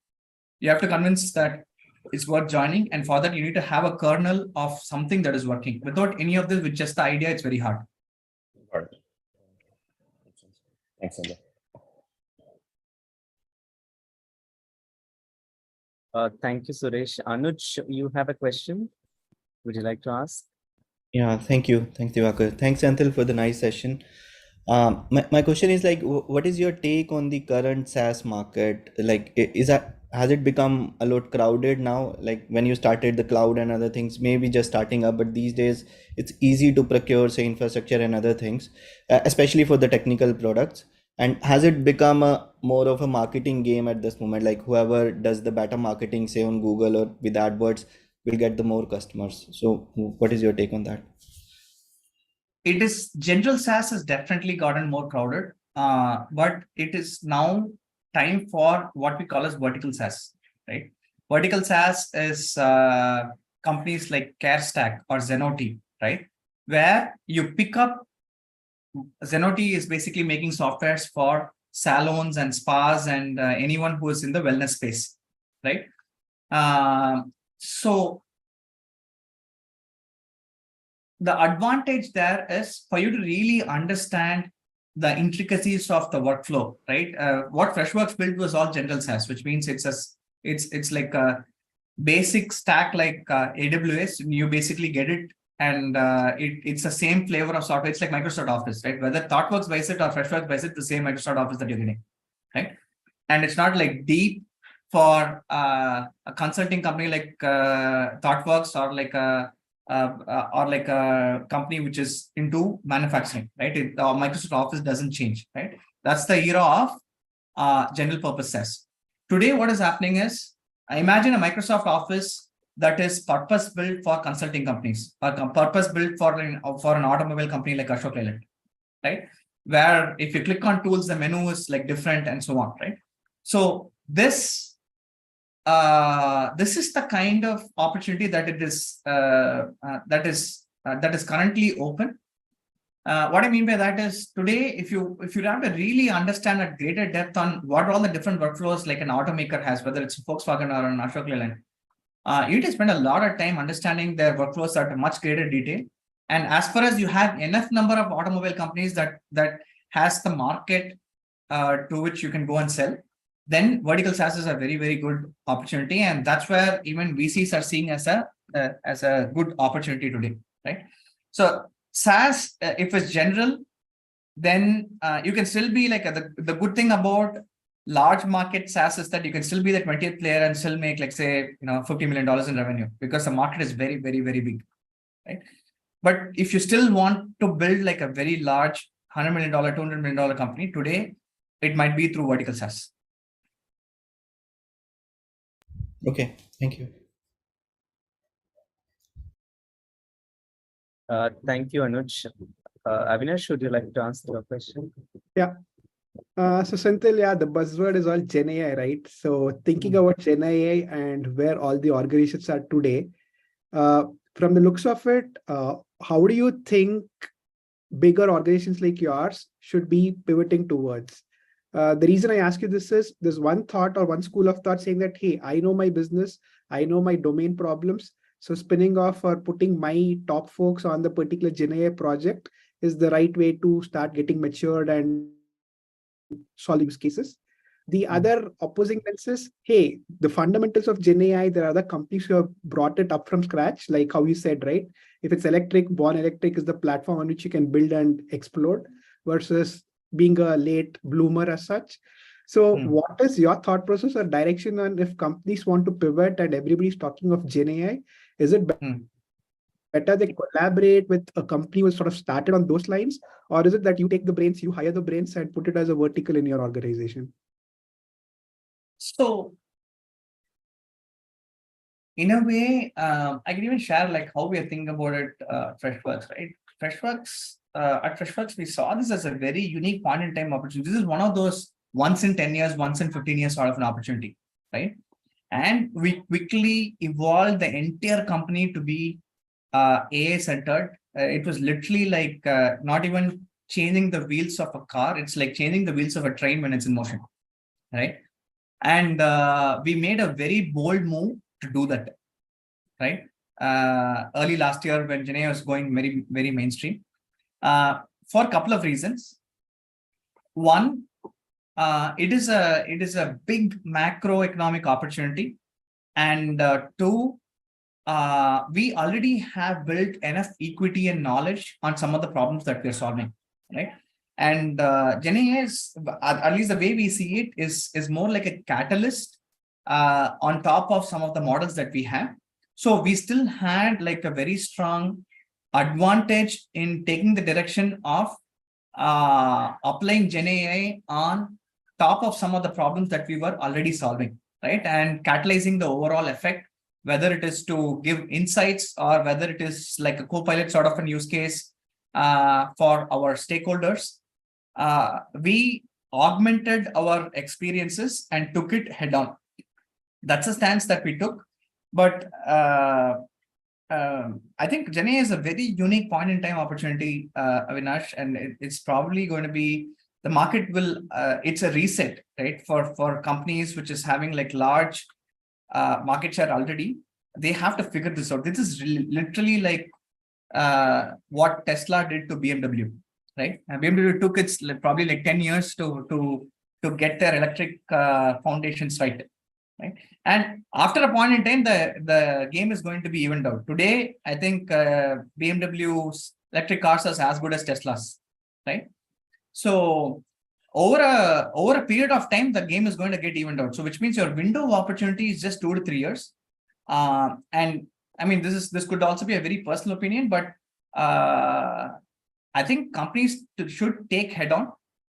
You have to convince that it's worth joining. And for that, you need to have a kernel of something that is working. Without any of this, with just the idea, it's very hard. Got it. Thanks, Senthil. Thank you, Suresh. Anuj, you have a question? Would you like to ask? Yeah, thank you. Thanks, Divakar. Thanks, Senthil, for the nice session. My question is like, what is your take on the current SaaS market? Like, has it become a lot crowded now? Like when you started the cloud and other things, maybe just starting up, but these days it's easy to procure, say, infrastructure and other things, especially for the technical products. And has it become more of a marketing game at this moment? Like whoever does the better marketing, say on Google or with AdWords, will get the more customers. So what is your take on that? It is, general SaaS has definitely gotten more crowded, but it is now time for what we call as vertical SaaS, right? Vertical SaaS is companies like CareStack or Zenoti, right? Where you pick up, Zenoti is basically making softwares for salons and spas and anyone who is in the wellness space, right? So the advantage there is for you to really understand the intricacies of the workflow, right? What Freshworks built was all general SaaS, which means it's like a basic stack like AWS. You basically get it, and it's the same flavor of software. It's like Microsoft Office, right? Whether ThoughtWorks buys it or Freshworks buys it, the same Microsoft Office that you're getting, right? And it's not like deep for a consulting company like ThoughtWorks or like a company which is into manufacturing, right? Microsoft Office doesn't change, right? That's the era of general purpose SaaS. Today, what is happening is, imagine a Microsoft Office that is purpose built for consulting companies, or purpose built for an automobile company like Ashok Leyland, right? Where if you click on tools, the menu is like different and so on, right? So this is the kind of opportunity that it is that is currently open. What I mean by that is, today, if you have to really understand at greater depth on what all the different workflows like an automaker has, whether it's Volkswagen or an Ashok Leyland, you need to spend a lot of time understanding their workflows at a much greater detail. And as far as you have enough number of automobile companies that has the market to which you can go and sell, then vertical SaaS is a very, very good opportunity. And that's where even VCs are seeing as a good opportunity today, right? So SaaS, if it's general, then you can still be like, the good thing about large market SaaS is that you can still be the 20th player and still make, like, say, $50 million in revenue, because the market is very, very, very big, right? But if you still want to build like a very large $100 million, $200 million company. Today, it might be through vertical SaaS. Okay, thank you. Thank you, Anuj. Avinash, would you like to answer your question? Yeah. So Senthil, yeah, the buzzword is all Gen AI, right? So thinking about Gen AI and where all the organizations are today, from the looks of it, how do you think bigger organizations like yours should be pivoting towards? The reason I ask you this is there's one thought or one school of thought saying that, hey, I know my business, I know my domain problems. So spinning off or putting my top folks on the particular Gen AI project is the right way to start getting matured and solve use cases. The other opposing lens is, hey, the fundamentals of Gen AI, there are other companies who have brought it up from scratch, like how you said, right? If it's electric, Born Electric is the platform on which you can build and explode versus being a late bloomer as such. So what is your thought process or direction on if companies want to pivot and everybody's talking of Gen AI? Is it better they collaborate with a company who sort of started on those lines? Or is it that you take the brains, you hire the brains and put it as a vertical in your organization? So in a way, I can even share like how we are thinking about it, Freshworks, right? At Freshworks, we saw this as a very unique point in time opportunity. This is one of those once in 10 years, once in 15 years sort of an opportunity, right? And we quickly evolved the entire company to be AI centered. It was literally like not even changing the wheels of a car. It's like changing the wheels of a train when it's in motion, right? And we made a very bold move to do that, right? Early last year when Gen AI was going very, very mainstream, for a couple of reasons. One, it is a big macroeconomic opportunity, and two, we already have built enough equity and knowledge on some of the problems that we're solving, right? And Gen AI is, at least the way we see it, is more like a catalyst on top of some of the models that we have. So we still had like a very strong advantage in taking the direction of applying Gen AI on top of some of the problems that we were already solving, right? And catalyzing the overall effect, whether it is to give insights or whether it is like a co-pilot sort of a use case for our stakeholders. We augmented our experiences and took it head on. That's a stance that we took. But I think Gen AI is a very unique point in time opportunity, Avinash, and it's probably going to be, the market will, it's a reset, right? For companies which is having like large market share already, they have to figure this out. This is literally like what Tesla did to BMW, right? And BMW took its probably like 10 years to get their electric foundations right? And after a point in time, the game is going to be evened out. Today, I think BMW's electric cars are as good as Tesla's, right? So over a period of time, the game is going to get evened out. So which means your window of opportunity is just 2 to 3 years. And I mean, this could also be a very personal opinion, but I think companies should take head on,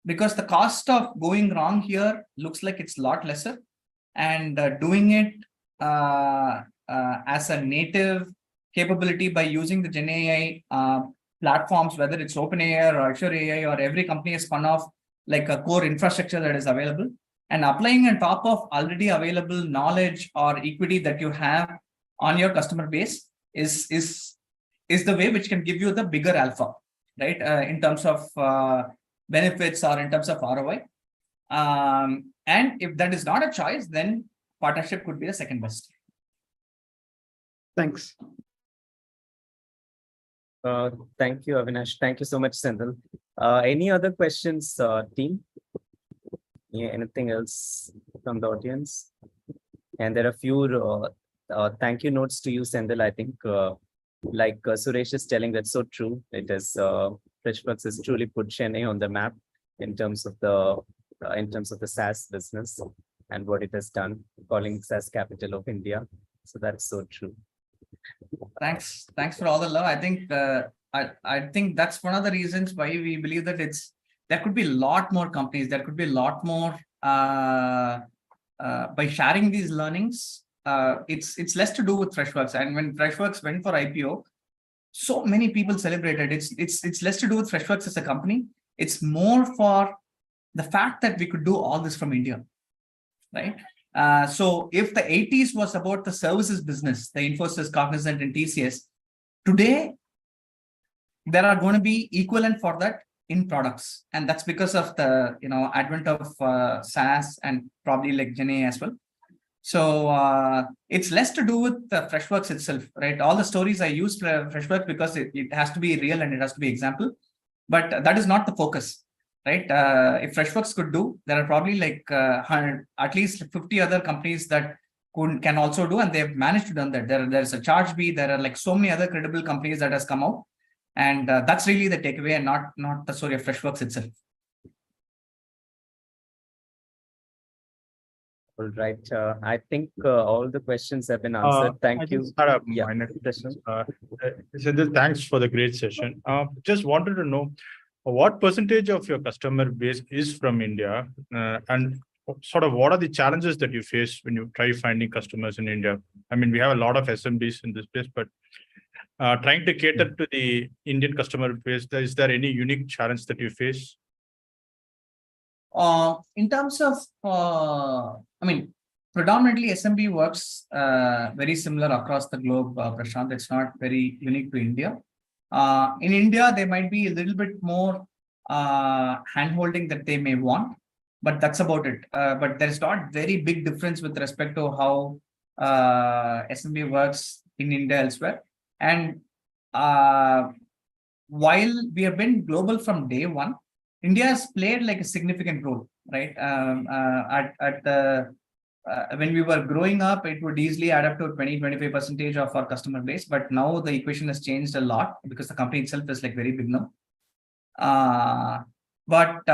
because the cost of going wrong here looks like it's a lot lesser. And doing it as a native capability by using the Gen AI platforms, whether it's OpenAI or Azure AI, or every company has spun off like a core infrastructure that is available, and applying on top of already available knowledge or equity that you have on your customer base is the way which can give you the bigger alpha, right? In terms of benefits or in terms of ROI. And if that is not a choice, then partnership could be the second best. Thanks. Thank you, Avinash. Thank you so much, Senthil. Any other questions, team? Yeah, anything else from the audience? And there are a few thank you notes to you, Senthil. I think like Suresh is telling, that's so true. It is Freshworks has truly put Chennai on the map in terms of the SaaS business and what it has done, calling SaaS capital of India. So that's so true. Thanks for all the love. I think I think that's one of the reasons why we believe that there could be a lot more companies, there could be a lot more by sharing these learnings. It's less to do with Freshworks. And when Freshworks went for IPO, so many people celebrated. It's less to do with Freshworks as a company. It's more for the fact that we could do all this from India, right? So if the 80s was about the services business, the Infosys, Cognizant, and TCS, today there are going to be equivalent for that in products, and that's because of the advent of SaaS and probably like GenAI as well. So it's less to do with the Freshworks itself, right? All the stories I use Freshworks because it has to be real and it has to be example, but that is not the focus, right? If Freshworks could do, there are probably like at least 50 other companies that can also do, and they've managed to do that. There's a ChargeBee. There are like so many other credible companies that has come out, and that's really the takeaway, and not the story of Freshworks itself. All right. I think all the questions have been answered. Thank you. Just had a Yeah. minor question. Senthil, thanks for the great session. Just wanted to know what percentage of your customer base is from India, and sort of what are the challenges that you face when you try finding customers in India? I mean, we have a lot of SMBs in this space, but trying to cater to the Indian customer base, is there any unique challenge that you face? In terms of, predominantly SMB works very similar across the globe, Prashant. It's not very unique to India. In India, there might be a little bit more hand-holding that they may want, but that's about it. But there's not very big difference with respect to how SMB works in India elsewhere. And while we have been global from day one, India has played like a significant role, right? When we were growing up, it would easily add up to 20-25% of our customer base. But now the equation has changed a lot because the company itself is like very big now. But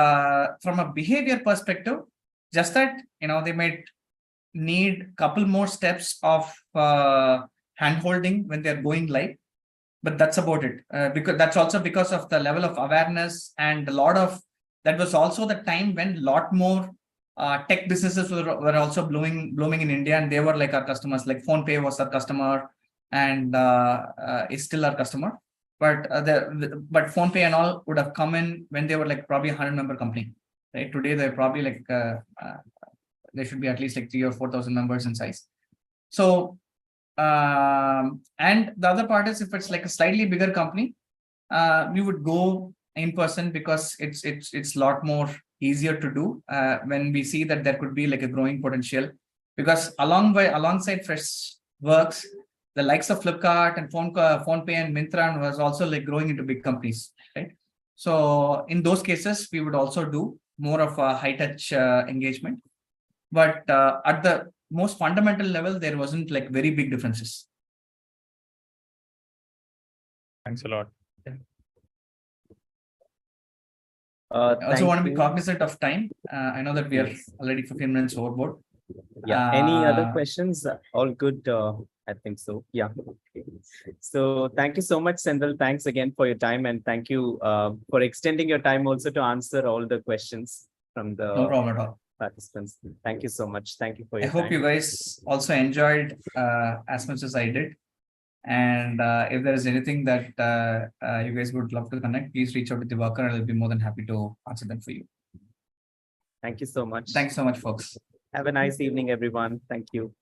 from a behavior perspective, just that, they might need a couple more steps of hand-holding when they're going live. But that's about it, because that's also because of the level of awareness, and that was also the time when a lot more tech businesses were also blooming in India, and they were like our customers. Like PhonePe was our customer, and is still our customer. But but PhonePe and all would have come in when they were like probably a 100-member company, right? Today they're probably like there should be at least like 3,000 or 4,000 members in size. So. And the other part is, if it's like a slightly bigger company, we would go in person because it's a lot more easier to do when we see that there could be like a growing potential. Because alongside Freshworks, the likes of Flipkart and PhonePe and Myntra was also like growing into big companies, right? So in those cases, we would also do more of a high-touch engagement. But at the most fundamental level, there wasn't like very big differences. Thanks a lot. I also want to be cognizant of time. I know that we are already 15 minutes overboard. Yeah. Any other questions? All good. I think so. Yeah. So thank you so much, Senthil. Thanks again for your time, and thank you for extending your time also to answer all the questions from the No problem at all. Participants. Thank you so much. Thank you for your time. I hope you guys also enjoyed as much as I did. And if there is anything that you guys would love to connect, please reach out to Diwakar, and I'll be more than happy to answer them for you. Thank you so much. Thanks so much, folks. Have a nice evening, everyone. Thank you.